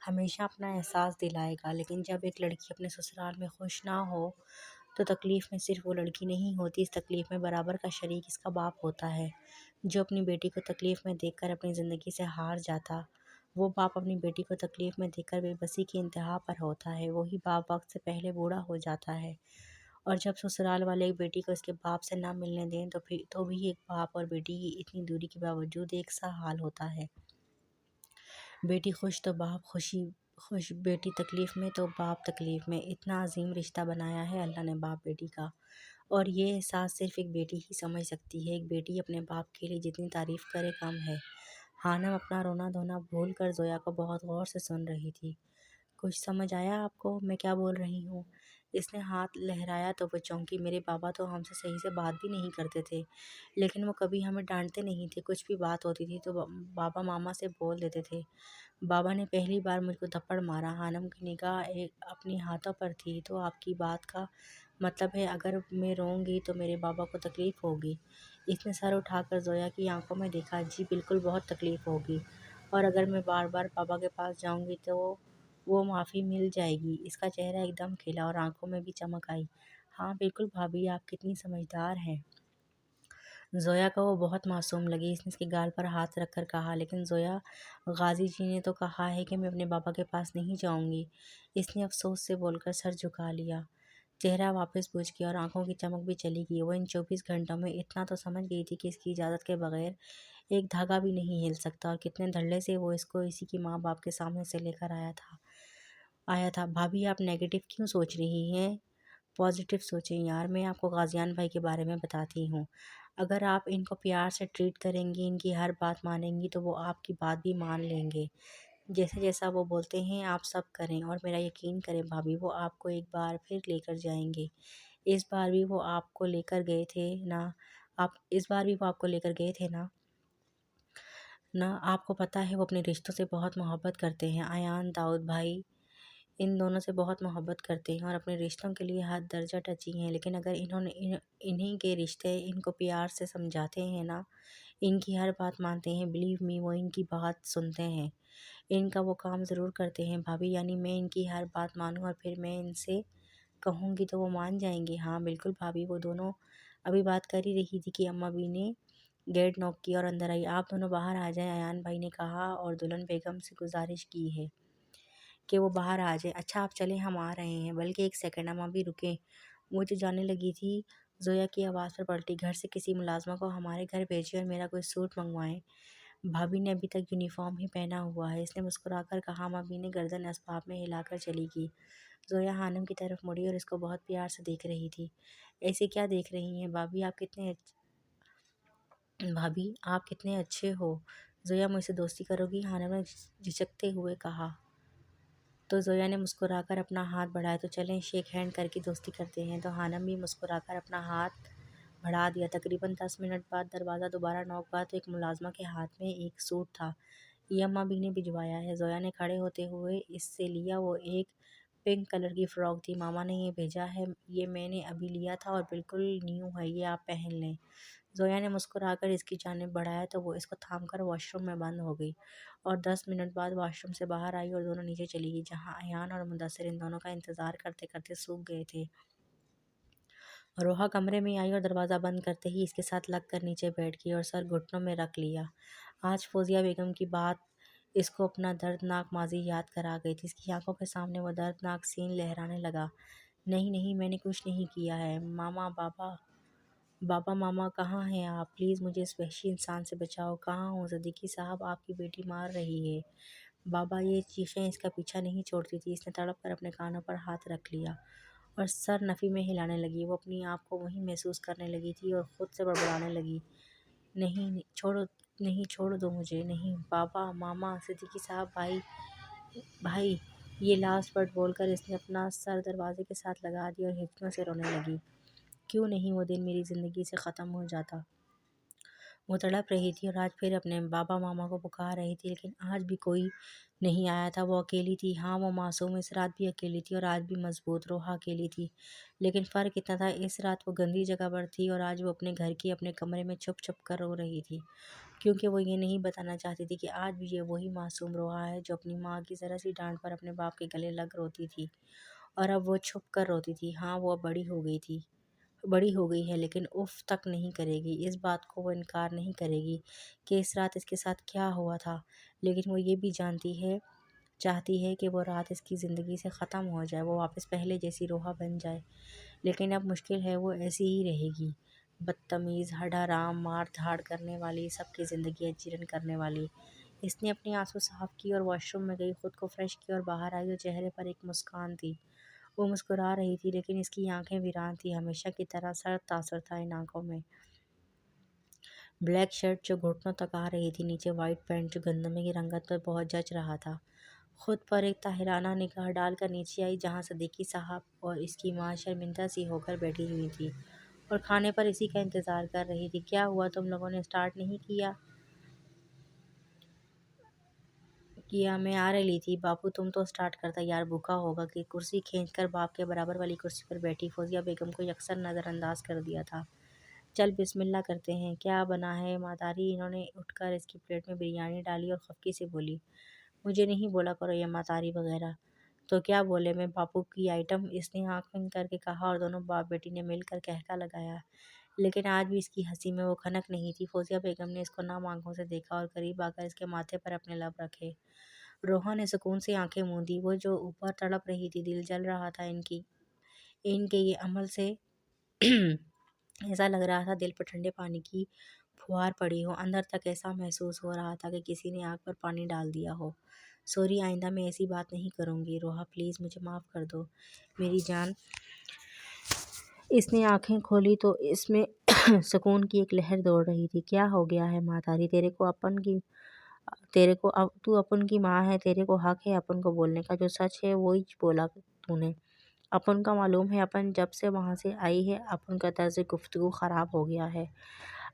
ہمیشہ اپنا احساس دلائے گا۔ لیکن جب ایک لڑکی اپنے سسرال میں خوش نہ ہو تو تکلیف میں صرف وہ لڑکی نہیں ہوتی، اس تکلیف میں برابر کا شریک اس کا باپ ہوتا ہے، جو اپنی بیٹی کو تکلیف میں دیکھ کر اپنی زندگی سے ہار جاتا۔ وہ باپ اپنی بیٹی کو تکلیف میں دیکھ کر بے بسی کی انتہا پر ہوتا ہے، وہی باپ وقت سے پہلے بوڑھا ہو جاتا ہے، اور جب سسرال والے ایک بیٹی کو اس کے باپ سے نہ ملنے دیں تو بھی ایک باپ اور بیٹی کی اتنی دوری کے باوجود ایک سا حال ہوتا ہے۔ بیٹی خوش تو باپ خوش، بیٹی تکلیف میں تو باپ تکلیف میں۔ اتنا عظیم رشتہ بنایا ہے اللہ نے باپ بیٹی کا، اور یہ احساس صرف ایک بیٹی ہی سمجھ سکتی ہے۔ ایک بیٹی اپنے باپ کے لیے جتنی تعریف کرے کم ہے۔ ہانم اپنا رونا دھونا بھول کر زویا کو بہت غور سے سن رہی تھی۔ کچھ سمجھ آیا آپ کو میں کیا بول رہی ہوں؟ اس نے ہاتھ لہرایا تو وہ چونکی۔ میرے بابا تو ہم سے صحیح سے بات بھی نہیں کرتے تھے، لیکن وہ کبھی ہمیں ڈانٹتے نہیں تھے۔ کچھ بھی بات ہوتی تھی تو بابا ماما سے بول دیتے تھے۔ بابا نے پہلی بار مجھ کو تھپڑ مارا۔ ہانم کی نگاہ اپنی ہاتھوں پر تھی۔ تو آپ کی بات کا مطلب ہے اگر میں روؤں گی تو میرے بابا کو تکلیف ہوگی؟ اس نے سر اٹھا کر زویا کی آنکھوں میں دیکھا۔ جی بالکل، بہت تکلیف ہوگی، اور اگر میں بار بار بابا کے پاس جاؤں گی تو وہ معافی مل جائے گی؟ اس کا چہرہ ایک دم کھلا اور آنکھوں میں بھی چمک آئی۔ ہاں بالکل بھابھی، آپ کتنی سمجھدار ہیں۔ زویا کو وہ بہت معصوم لگی۔ اس نے اس کے گال پر ہاتھ رکھ کر کہا، لیکن زویا، غازی جی نے تو کہا ہے کہ میں اپنے بابا کے پاس نہیں جاؤں گی۔ اس نے افسوس سے بول کر سر جھکا لیا۔ چہرہ واپس بجھ گیا اور آنکھوں کی چمک بھی چلی گئی۔ وہ ان 24 گھنٹوں میں اتنا تو سمجھ گئی تھی کہ اس کی اجازت کے بغیر ایک دھاگا بھی نہیں ہل سکتا، اور کتنے دھڑلے سے وہ اس کو اسی کی ماں باپ کے سامنے سے لے کر آیا تھا۔ بھابھی آپ نیگیٹو کیوں سوچ رہی ہیں؟ پازیٹیو سوچیں یار۔ میں آپ کو غازیان بھائی کے بارے میں بتاتی ہوں۔ اگر آپ ان کو پیار سے ٹریٹ کریں گی، ان کی ہر بات مانیں گی تو وہ آپ کی بات بھی مان لیں گے۔ جیسا وہ بولتے ہیں آپ سب کریں، اور میرا یقین کریں بھابھی، وہ آپ کو ایک بار پھر لے کر جائیں گے۔ اس بار بھی وہ آپ کو لے کر گئے تھے نا؟ آپ کو پتہ ہے وہ اپنے رشتوں سے بہت محبت کرتے ہیں۔ ایان، داؤد بھائی ان دونوں سے بہت محبت کرتے ہیں اور اپنے رشتوں کے لیے حد درجہ ٹچی ہیں، لیکن اگر انہیں کے رشتے ان کو پیار سے سمجھاتے ہیں نا، ان کی ہر بات مانتے ہیں، بلیو می، وہ ان کی بات سنتے ہیں، ان کا وہ کام ضرور کرتے ہیں بھابھی۔ یعنی میں ان کی ہر بات مانوں اور پھر میں ان سے کہوں گی تو وہ مان جائیں گے؟ ہاں بالکل بھابھی۔ وہ دونوں ابھی بات کر ہی رہی تھی کہ اماں بھی نے گیٹ نوک کیا اور اندر آئی۔ آپ دونوں باہر آ جائیں، ایان بھائی نے کہا اور دلہن بیگم سے گزارش کی ہے کہ وہ باہر آ جائیں۔ اچھا آپ چلیں، ہم آ رہے ہیں۔ بلکہ ایک سیکنڈ، اماں بھی رکیں، وہ جو جانے لگی تھی زویا کی آواز پر پلٹی۔ گھر سے کسی ملازمہ کو ہمارے گھر بھیجیں اور میرا کوئی سوٹ منگوائیں، بھابھی نے ابھی تک یونیفارم ہی پہنا ہوا ہے۔ اس نے مسکرا کر کہا۔ اماں بھی نے گردن اسباب میں ہلا کر چلی گئی۔ زویا ہانم کی طرف مڑی اور اس کو بہت پیار سے دیکھ رہی تھی۔ ایسے کیا دیکھ رہی ہیں بھابھی؟ آپ کتنے اچھے ہو۔ زویا مجھ سے دوستی کرو گی؟ ہانم نے جھجکتے ہوئے کہا۔ تو زویا نے مسکرا کر اپنا ہاتھ بڑھایا۔ تو چلیں شیک ہینڈ کر کے دوستی کرتے ہیں۔ تو ہانم بھی مسکرا کر اپنا ہاتھ بڑھا دیا۔ تقریباً 10 منٹ بعد دروازہ دوبارہ نوک ہوا تو ایک ملازمہ کے ہاتھ میں ایک سوٹ تھا۔ یہ اماں بھی نے بھجوایا ہے، زویا نے کھڑے ہوتے ہوئے اس سے لیا۔ وہ ایک پنک کلر کی فراک تھی۔ ماما نے یہ بھیجا ہے، یہ میں نے ابھی لیا تھا اور بالکل نیو ہے، یہ آپ پہن لیں۔ زویا نے مسکرا کر اس کی جانب بڑھایا تو وہ اس کو تھام کر واش روم میں بند ہو گئی، اور 10 منٹ بعد واش روم سے باہر آئی اور دونوں نیچے چلی گئی، جہاں ایان اور مدثر ان دونوں کا انتظار کرتے کرتے سوکھ گئے تھے۔ روحا کمرے میں آئی اور دروازہ بند کرتے ہی اس کے ساتھ لگ کر نیچے بیٹھ گئی اور سر گھٹنوں میں رکھ لیا۔ آج فوزیہ بیگم کی بات اس کو اپنا دردناک ماضی یاد کرا گئی تھی۔ اس کی آنکھوں کے سامنے وہ دردناک سین لہرانے لگا۔ نہیں نہیں، میں نے کچھ نہیں کیا ہے۔ ماما بابا ماما کہاں ہیں آپ؟ پلیز مجھے اس وحشی انسان سے بچاؤ۔ کہاں ہوں صدیقی صاحب؟ آپ کی بیٹی مار رہی ہے۔ بابا، یہ چیخیں اس کا پیچھا نہیں چھوڑتی تھی۔ اس نے تڑپ کر اپنے کانوں پر ہاتھ رکھ لیا اور سر نفی میں ہلانے لگی۔ وہ اپنی آپ کو وہیں محسوس کرنے لگی تھی اور خود سے بڑبڑانے لگی، نہیں چھوڑو، نہیں چھوڑ دو مجھے، نہیں بابا ماما صدیقی صاحب، بھائی بھائی۔ یہ لاسٹ ورڈ بول کر اس نے اپنا سر دروازے کے ساتھ لگا دیا اور ہچکیوں سے رونے لگی۔ کیوں نہیں وہ دن میری زندگی سے ختم ہو جاتا؟ وہ تڑپ رہی تھی اور آج پھر اپنے بابا ماما کو پکار رہی تھی، لیکن آج بھی کوئی نہیں آیا تھا۔ وہ اکیلی تھی، ہاں وہ معصوم اس رات بھی اکیلی تھی اور آج بھی مضبوط روحا اکیلی تھی، لیکن فرق اتنا تھا اس رات وہ گندی جگہ پر تھی اور آج وہ اپنے گھر کی اپنے کمرے میں چھپ چھپ کر رو رہی تھی، کیونکہ وہ یہ نہیں بتانا چاہتی تھی کہ آج بھی یہ وہی معصوم روحا ہے جو اپنی ماں کی ذرا سی ڈانٹ پر اپنے باپ کے گلے لگ روتی تھی، اور اب وہ چھپ کر روتی تھی۔ ہاں وہ اب بڑی ہو گئی ہے، لیکن اف تک نہیں کرے گی۔ اس بات کو وہ انکار نہیں کرے گی کہ اس رات اس کے ساتھ کیا ہوا تھا، لیکن وہ یہ بھی چاہتی ہے کہ وہ رات اس کی زندگی سے ختم ہو جائے، وہ واپس پہلے جیسی روحا بن جائے، لیکن اب مشکل ہے، وہ ایسی ہی رہے گی، بدتمیز، ہڈا رام، مار دھاڑ کرنے والی، سب کی زندگیاں چیرن کرنے والی۔ اس نے اپنی آنسو صاف کی اور واش روم میں گئی، خود کو فریش کیا اور باہر آئی تو چہرے پر ایک مسکان تھی۔ وہ مسکرا رہی تھی، لیکن اس کی آنکھیں ویران تھیں، ہمیشہ کی طرح سرد تاثر تھا ان آنکھوں میں۔ بلیک شرٹ جو گھٹنوں تک آ رہی تھی، نیچے وائٹ پینٹ جو گندمے کی رنگت پر بہت جچ رہا تھا۔ خود پر ایک طاہرانہ نگاہ ڈال کر نیچے آئی، جہاں صدیقی صاحب اور اس کی ماں شرمندہ سی ہو کر بیٹھی ہوئی تھی اور کھانے پر اسی کا انتظار کر رہی تھی۔ کیا ہوا، تم لوگوں نے اسٹارٹ نہیں کیا؟ میں آ رہی تھی۔ باپو تم تو اسٹارٹ کرتا، یار بھوکا ہوگا۔ کہ کرسی کھینچ کر باپ کے برابر والی کرسی پر بیٹھی فوزیہ بیگم کو یکسر نظر انداز کر دیا تھا۔ چل بسم اللہ کرتے ہیں، کیا بنا ہے ماتاری؟ انہوں نے اٹھ کر اس کی پلیٹ میں بریانی ڈالی اور خفگی سے بولی، مجھے نہیں بولا کرو یہ ماتاری وغیرہ۔ تو کیا بولے میں، باپو کی آئٹم؟ اس نے آنکھ بند کر کے کہا اور دونوں باپ بیٹی نے مل کر قہقہ لگایا، لیکن آج بھی اس کی ہنسی میں وہ کھنک نہیں تھی۔ فوزیہ بیگم نے اس کو نم آنکھوں سے دیکھا اور قریب آ کر اس کے ماتھے پر اپنے لب رکھے۔ روحا نے سکون سے آنکھیں موندی، وہ جو اوپر تڑپ رہی تھی، دل جل رہا تھا ان کے یہ عمل سے۔ ایسا لگ رہا تھا دل پر ٹھنڈے پانی کی پھوار پڑی ہو، اندر تک ایسا محسوس ہو رہا تھا کہ کسی نے آگ پر پانی ڈال دیا ہو۔ سوری، آئندہ میں ایسی بات نہیں کروں گی۔ روحا پلیز مجھے معاف کر دو میری جان۔ اس نے آنکھیں کھولی تو اس میں سکون کی ایک لہر دوڑ رہی تھی۔ کیا ہو گیا ہے ماتاری؟ تو اپن کی ماں ہے، تیرے کو حق ہے اپن کو بولنے کا، جو سچ ہے وہی بولا تو نے۔ اپن کا معلوم ہے، اپن جب سے وہاں سے آئی ہے اپن کا طرز گفتگو خراب ہو گیا ہے۔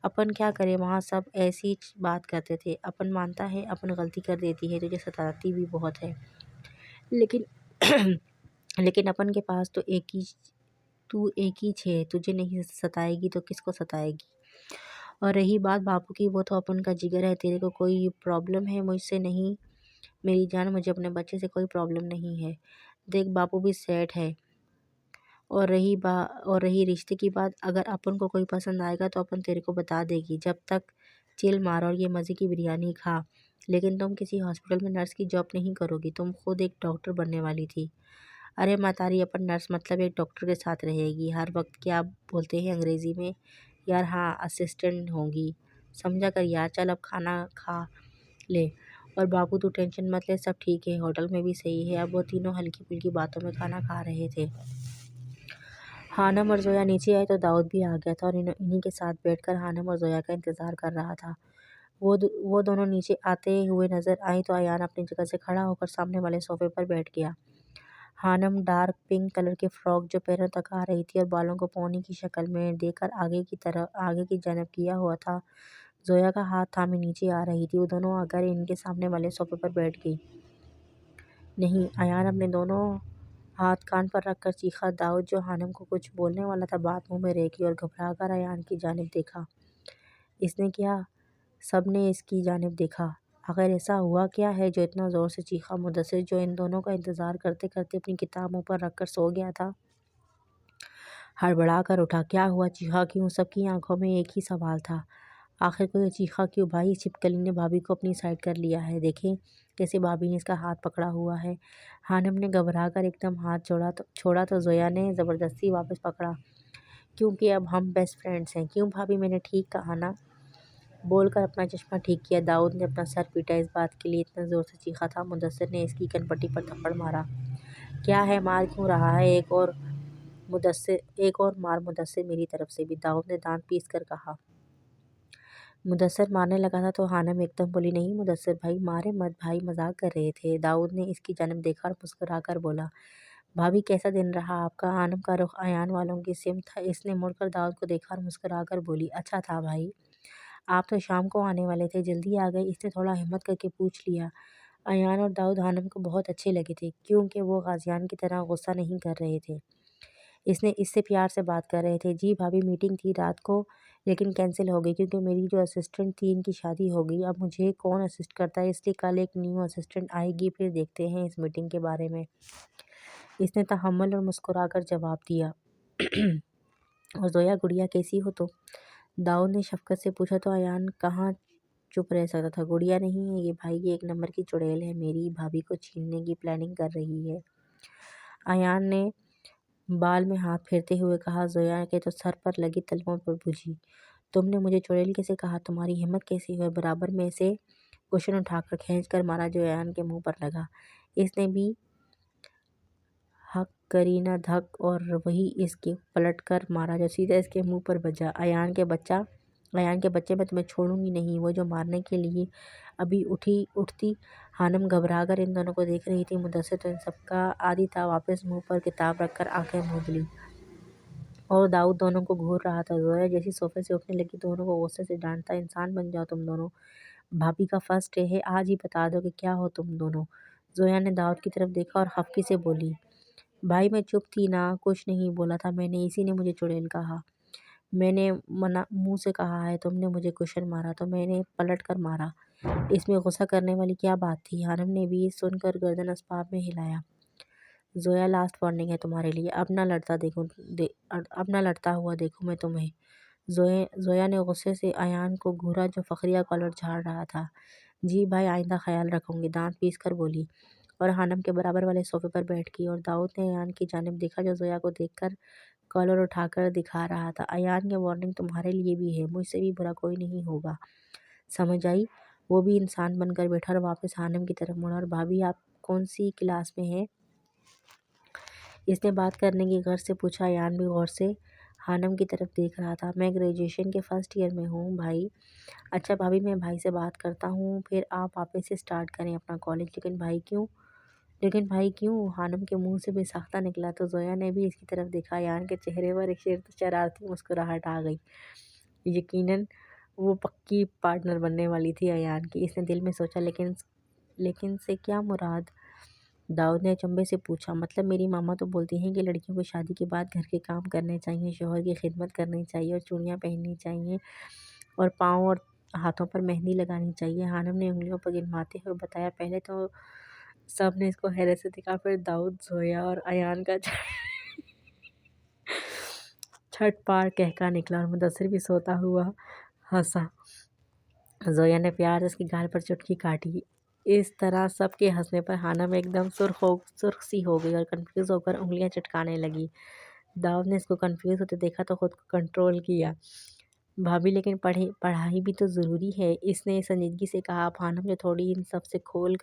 اپن کیا کرے، وہاں سب ایسی بات کرتے تھے۔ اپن مانتا ہے اپن غلطی کر دیتی ہے، تجھے ستاتی بھی بہت ہے، لیکن لیکن اپن کے پاس تو ایک ہی ہے، تجھے نہیں ستائے گی تو کس کو ستائے گی؟ اور رہی بات باپو کی، وہ تو اپن کا جگر ہے۔ تیرے کو کوئی پرابلم ہے مجھ سے؟ نہیں میری جان، مجھے اپنے بچے سے کوئی پرابلم نہیں ہے۔ دیکھ باپو بھی سیٹ ہے، اور رہی رشتے کی بات، اگر اپن کو کوئی پسند آئے گا تو اپن تیرے کو بتا دے گی۔ جب تک چل مار اور یہ مزے کی بریانی کھا، لیکن تم کسی ہاسپٹل میں نرس کی جاب نہیں کرو گی، تم خود ایک ڈاکٹر بننے والی تھی۔ ارے ماتاری، اپن نرس مطلب ایک ڈاکٹر کے ساتھ رہے گی ہر وقت، کیا بولتے ہیں انگریزی میں یار، ہاں اسسٹنٹ ہوگی، سمجھا کر یار۔ چل اب کھانا کھا لے، اور باپو تو ٹینشن مت لے، سب ٹھیک ہے، ہوٹل میں بھی صحیح ہے۔ اب وہ تینوں ہلکی پھلکی باتوں میں کھانا کھا رہے تھے۔ حانم اور زویا نیچے آئے تو داؤد بھی آ گیا تھا اور انہی کے ساتھ بیٹھ کر حانم اور زویا کا انتظار کر رہا تھا۔ وہ دونوں نیچے آتے ہوئے نظر آئیں تو ایان اپنی جگہ سے کھڑا ہو کر سامنے والے صوفے پر بیٹھ گیا۔ حانم ڈارک پنک کلر کی فراک جو پیروں تک آ رہی تھی اور بالوں کو پونی کی شکل میں دے کر آگے کی جانب کیا ہوا تھا، زویا کا ہاتھ تھامے نیچے آ رہی تھی۔ وہ دونوں آ کر ان کے سامنے والے صوفے پر بیٹھ گئی۔ نہیں، ایان اپنے دونوں ہاتھ کان پر رکھ کر چیخا۔ داؤد جو حانم کو کچھ بولنے والا تھا، بات منہ میں رہ گئی اور گھبرا کر ایان کی جانب دیکھا۔ اس نے کیا؟ سب نے اس کی جانب دیکھا۔ آخر ایسا ہوا کیا ہے جو اتنا زور سے چیخا؟ مدثر جو ان دونوں کا انتظار کرتے کرتے اپنی کتاب منہ پر رکھ کر سو گیا تھا، ہڑبڑا کر اٹھا۔ کیا ہوا، چیخا کیوں؟ سب کی آنکھوں میں ایک ہی سوال تھا، آخر کو یہ چیخا کیوں؟ بھائی، چھپکلی نے بھابھی کو اپنی سائڈ کر لیا ہے، دیکھیں کیسے بھابھی نے اس کا ہاتھ پکڑا ہوا ہے۔ حانم نے گھبرا کر ایک دم ہاتھ چھوڑا تو زویا نے زبردستی واپس پکڑا۔ کیونکہ اب ہم بیسٹ فرینڈس ہیں۔ کیوں بھابھی، میں نے ٹھیک کہا نا؟ بول کر اپنا چشمہ ٹھیک کیا۔ داؤد نے اپنا سر پیٹا۔ اس بات کے لیے اتنا زور سے چیخا تھا۔ مدثر نے اس کی کنپٹی پر تھپڑ مارا۔ کیا ہے، مار کیوں رہا ہے؟ ایک اور مار مدثر میری طرف سے بھی، داؤد نے دانت پیس کر کہا۔ مدثر مارنے لگا تھا تو حانم ایک دم بولی، نہیں مدثر بھائی، مارے مت بھائی، مذاق کر رہے تھے۔ داؤد نے اس کی جانب دیکھا اور مسکرا کر بولا، بھابھی کیسا دن رہا آپ کا؟ حانم کا رخ ایان والوں کی سمت تھا۔ اس نے مڑ کر داؤد کو دیکھا اور مسکرا کر بولی، اچھا تھا بھائی، آپ تو شام کو آنے والے تھے، جلدی آ گئے؟ اس نے تھوڑا ہمت کر کے پوچھ لیا۔ ایان اور داؤد حانم کو بہت اچھے لگے تھے، کیونکہ وہ غازیان کی طرح غصہ نہیں کر رہے تھے۔ اس سے پیار سے بات کر رہے تھے۔ جی بھابھی، میٹنگ تھی رات کو لیکن کینسل ہو گئی کیونکہ میری جو اسسٹنٹ تھی ان کی شادی ہو گئی۔ اب مجھے کون اسسٹ کرتا ہے، اس لیے کل ایک نیو اسسٹنٹ آئے گی، پھر دیکھتے ہیں اس میٹنگ کے بارے میں۔ اس نے تحمل اور مسکرا کر جواب دیا۔ اور زویا گڑیا کیسی ہو تم؟ داؤد نے شفقت سے پوچھا تو ایان کہاں چپ رہ سکتا تھا۔ گڑیا نہیں ہے یہ بھائی، یہ ایک نمبر کی چڑیل ہے، میری بھابھی کو چھیننے کی پلاننگ کر رہی ہے۔ ایان نے بال میں ہاتھ پھیرتے ہوئے کہا۔ زویا کے تو سر پر لگی تلووں پر بجھی۔ تم نے مجھے چڑیل کیسے کہا؟ تمہاری ہمت کیسی ہوئی؟ برابر میں سے کوشن اٹھا کر کھینچ کر مارا جو ایان کے منہ پر لگا۔ اس نے بھی حق کری نہ دھک، اور وہی اس کے پلٹ کر مارا جو سیدھا اس کے منہ پر بجا۔ ایان کے بچے، میں تمہیں چھوڑوں گی نہیں۔ وہ جو مارنے کے لیے ابھی اٹھتی۔ حانم گھبرا کر ان دونوں کو دیکھ رہی تھی۔ مدثر تو ان سب کا عادی تھا، واپس منہ پر کتاب رکھ کر آنکھیں موند لی اور داؤد دونوں کو گھور رہا تھا۔ زویا جیسی صوفے سے اٹھنے لگی، دونوں کو غصے سے ڈانٹتا، انسان بن جاؤ تم دونوں، بھابھی کا فرسٹ ڈے ہے، آج ہی بتا دو کہ کیا ہو تم دونوں۔ زویا نے داؤد کی طرف دیکھا اور خفگی سے بولی، بھائی میں چپ تھی نا، کچھ نہیں بولا تھا میں نے، اسی نے مجھے چڑیل کہا۔ میں نے منہ سے کہا ہے، تم نے مجھے کوشن مارا تو میں نے پلٹ کر مارا، اس میں غصہ کرنے والی کیا بات تھی؟ حانم نے بھی سن کر گردن اسباب میں ہلایا۔ زویا لاسٹ وارننگ ہے تمہارے لیے، اب نہ لڑتا ہوا دیکھوں میں تمہیں۔ زویا نے غصے سے ایان کو گھورا جو فخریہ کالر جھاڑ رہا تھا۔ جی بھائی، آئندہ خیال رکھوں گی، دانت پیس کر بولی، اور حانم کے برابر والے صوفے پر بیٹھ گئی۔ اور داؤد نے ایان کی جانب دیکھا جو زویا کو دیکھ کر کالر اٹھا کر دکھا رہا تھا۔ ایان، یہ وارننگ تمہارے لیے بھی ہے، مجھ سے بھی برا کوئی نہیں ہوگا، سمجھ آئی؟ وہ بھی انسان بن کر بیٹھا اور واپس حانم کی طرف مڑا، اور بھابھی آپ کون سی کلاس میں ہیں؟ اس نے بات کرنے کی غرض سے پوچھا۔ ایان بھی غور سے حانم کی طرف دیکھ رہا تھا۔ میں گریجویشن کے فرسٹ ایئر میں ہوں بھائی۔ اچھا بھابھی، میں بھائی سے بات کرتا ہوں، پھر آپ واپس سے سٹارٹ کریں اپنا کالج۔ لیکن بھائی کیوں؟ حانم کے منہ سے بھی ساختہ نکلا تو زویا نے بھی اس کی طرف دیکھا۔ ایان کے چہرے پر ایک شرارتی مسکراہٹ آ گئی۔ یقیناً وہ پکی پارٹنر بننے والی تھی ایان کی، اس نے دل میں سوچا۔ لیکن سے کیا مراد؟ داؤد نے اچنبھے سے پوچھا۔ مطلب میری ماما تو بولتی ہیں کہ لڑکیوں کو شادی کے بعد گھر کے کام کرنے چاہیے، شوہر کی خدمت کرنی چاہیے، اور چوڑیاں پہننی چاہیے، اور پاؤں اور ہاتھوں پر مہندی لگانی چاہیے۔ حانم نے انگلیوں پر گنواتے ہوئے بتایا۔ پہلے تو سب نے اس کو حیرت سے دیکھا، پھر داؤد، زویا اور ایان کا چھٹ پار کہکا نکلا، اور مدثر بھی سوتا ہوا ہنسا۔ زویا نے پیار سے اس کی گال پر چٹکی کاٹی۔ اس طرح سب کے ہنسنے پر حانم ایک دم سرخ سی ہو گئی اور کنفیوز ہو کر انگلیاں چٹکانے لگی۔ داؤد نے اس کو کنفیوز ہوتے دیکھا تو خود کو کنٹرول کیا۔ بھابھی لیکن پڑھائی بھی تو ضروری ہے، اس نے سنجیدگی سے کہا۔ اب حانم جو تھوڑی ان سب سے کھول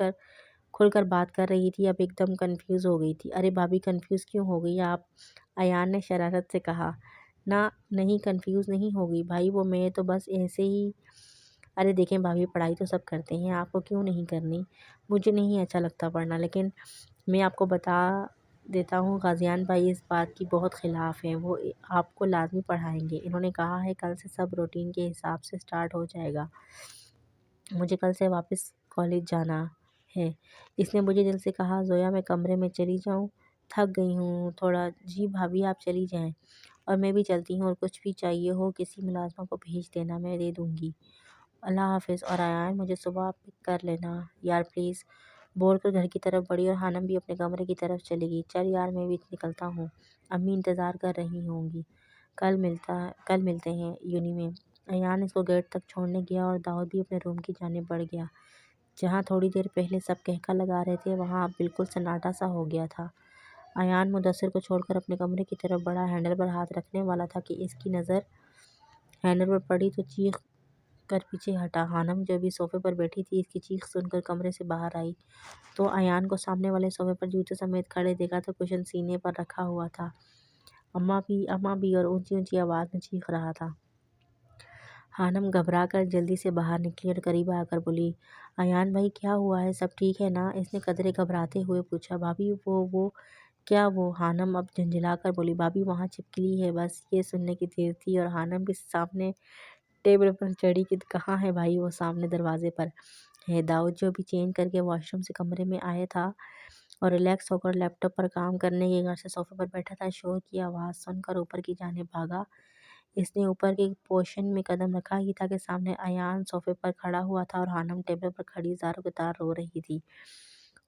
کر بات کر رہی تھی، اب ایک دم کنفیوز ہو گئی تھی۔ ارے بھابھی، کنفیوز کیوں ہو گئی آپ؟ ایان نے شرارت سے کہا۔ نہیں کنفیوز نہیں ہوگی بھائی، وہ میں تو بس ایسے ہی۔ ارے دیکھیں بھابھی، پڑھائی تو سب کرتے ہیں، آپ کو کیوں نہیں کرنی؟ مجھے نہیں اچھا لگتا پڑھنا، لیکن میں آپ کو بتا دیتا ہوں، غازیان بھائی اس بات کی بہت خلاف ہیں، وہ آپ کو لازمی پڑھائیں گے۔ انہوں نے کہا ہے کل سے سب روٹین کے حساب سے سٹارٹ ہو جائے گا۔ مجھے کل سے واپس کالج جانا ہے، اس نے بجھے دل سے کہا۔ زویا، میں کمرے میں چلی جاؤں؟ تھک گئی ہوں تھوڑا۔ جی بھابھی، آپ چلی جائیں، اور میں بھی چلتی ہوں، اور کچھ بھی چاہیے ہو کسی ملازمہ کو بھیج دینا، میں دے دوں گی۔ اللہ حافظ، اور ایان مجھے صبح پک کر لینا یار پلیز، بول کر گھر کی طرف بڑھی، اور حانم بھی اپنے کمرے کی طرف چلی گئی۔ چل یار، میں بھی نکلتا ہوں، امی انتظار کر رہی ہوں گی، کل ملتے ہیں یونی میں۔ ایان اس کو گیٹ تک چھوڑنے گیا، اور داؤد بھی اپنے روم کی جانب بڑھ گیا۔ جہاں تھوڑی دیر پہلے سب کہکا لگا رہے تھے، وہاں اب بالکل سناٹا سا ہو گیا تھا۔ ایان مدثر کو چھوڑ کر اپنے کمرے کی طرف بڑھا، ہینڈل پر ہاتھ رکھنے والا تھا کہ اس کی نظر ہینڈل پر پڑی تو چیخ کر پیچھے ہٹا۔ خانم جو ابھی صوفے پر بیٹھی تھی اس کی چیخ سن کر کمرے سے باہر آئی تو ایان کو سامنے والے صوفے پر جوتے سمیت کھڑے دیکھا تو کشن سینے پر رکھا ہوا تھا۔ اماں بھی اور اونچی اونچی آواز میں چیخ رہا تھا۔ خانم گھبرا کر جلدی سے باہر نکلی اور قریب آ کر بولی، ایان بھائی کیا ہوا ہے، سب ٹھیک ہے نا؟ اس نے قدرے گھبراتے ہوئے پوچھا۔ بھابھی وہ کیا وہ؟ خانم اب جھنجھلا کر بولی، بھابھی وہاں چھپکلی ہے۔ بس یہ سننے کی دیر تھی اور خانم بھی سامنے ٹیبل پر چڑھی کہ کہاں ہے بھائی؟ وہ سامنے دروازے پر ہے۔ داؤد جو بھی چینج کر کے واش روم سے کمرے میں آیا تھا اور ریلیکس ہو کر لیپ ٹاپ پر کام کرنے کے غرض سے صوفے پر بیٹھا تھا، شور کی آواز سن کر اوپر کی جانب بھاگا۔ اس نے اوپر کے پورشن میں قدم رکھا ہی تھا کہ سامنے ایان صوفے پر کھڑا ہوا تھا اور خانم ٹیبل پر کھڑی زاروں کی طرح رو رہی تھی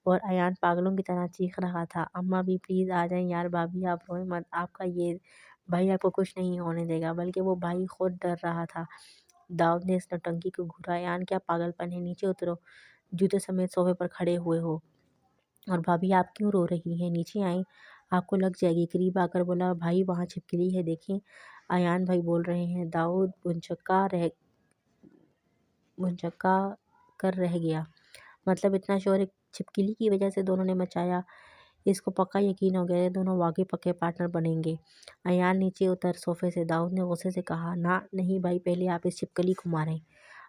اور ایان پاگلوں کی طرح چیخ رہا تھا، اماں بھی پلیز آ جائیں یار، بھابھی آپ روئیں مت، آپ کا یہ بھائی آپ کو کچھ نہیں ہونے دے گا۔ بلکہ وہ بھائی خود ڈر رہا تھا۔ داؤد نے اس نوٹنکی کو گھورا، ایان کیا پاگل پن ہے، نیچے اترو، جوتے سمیت صوفے پر کھڑے ہوئے ہو، اور بھابھی آپ کیوں رو رہی ہیں؟ نیچے آئیں، آپ کو لگ جائے گی۔ قریب آ کر بولا، بھائی وہاں چھپکلی ہے دیکھیں، ایان بھائی بول رہے ہیں۔ داؤد بھنچکا کر رہ گیا، مطلب اتنا شور ایک چھپکلی کی وجہ سے دونوں نے مچایا؟ اس کو پکا یقین ہو گیا یہ دونوں واقعی پکے پارٹنر بنیں گے۔ ایان نیچے اتر صوفے سے۔ داؤد نے غصے سے کہا، نہیں بھائی، پہلے آپ اس چھپکلی کو ماریں۔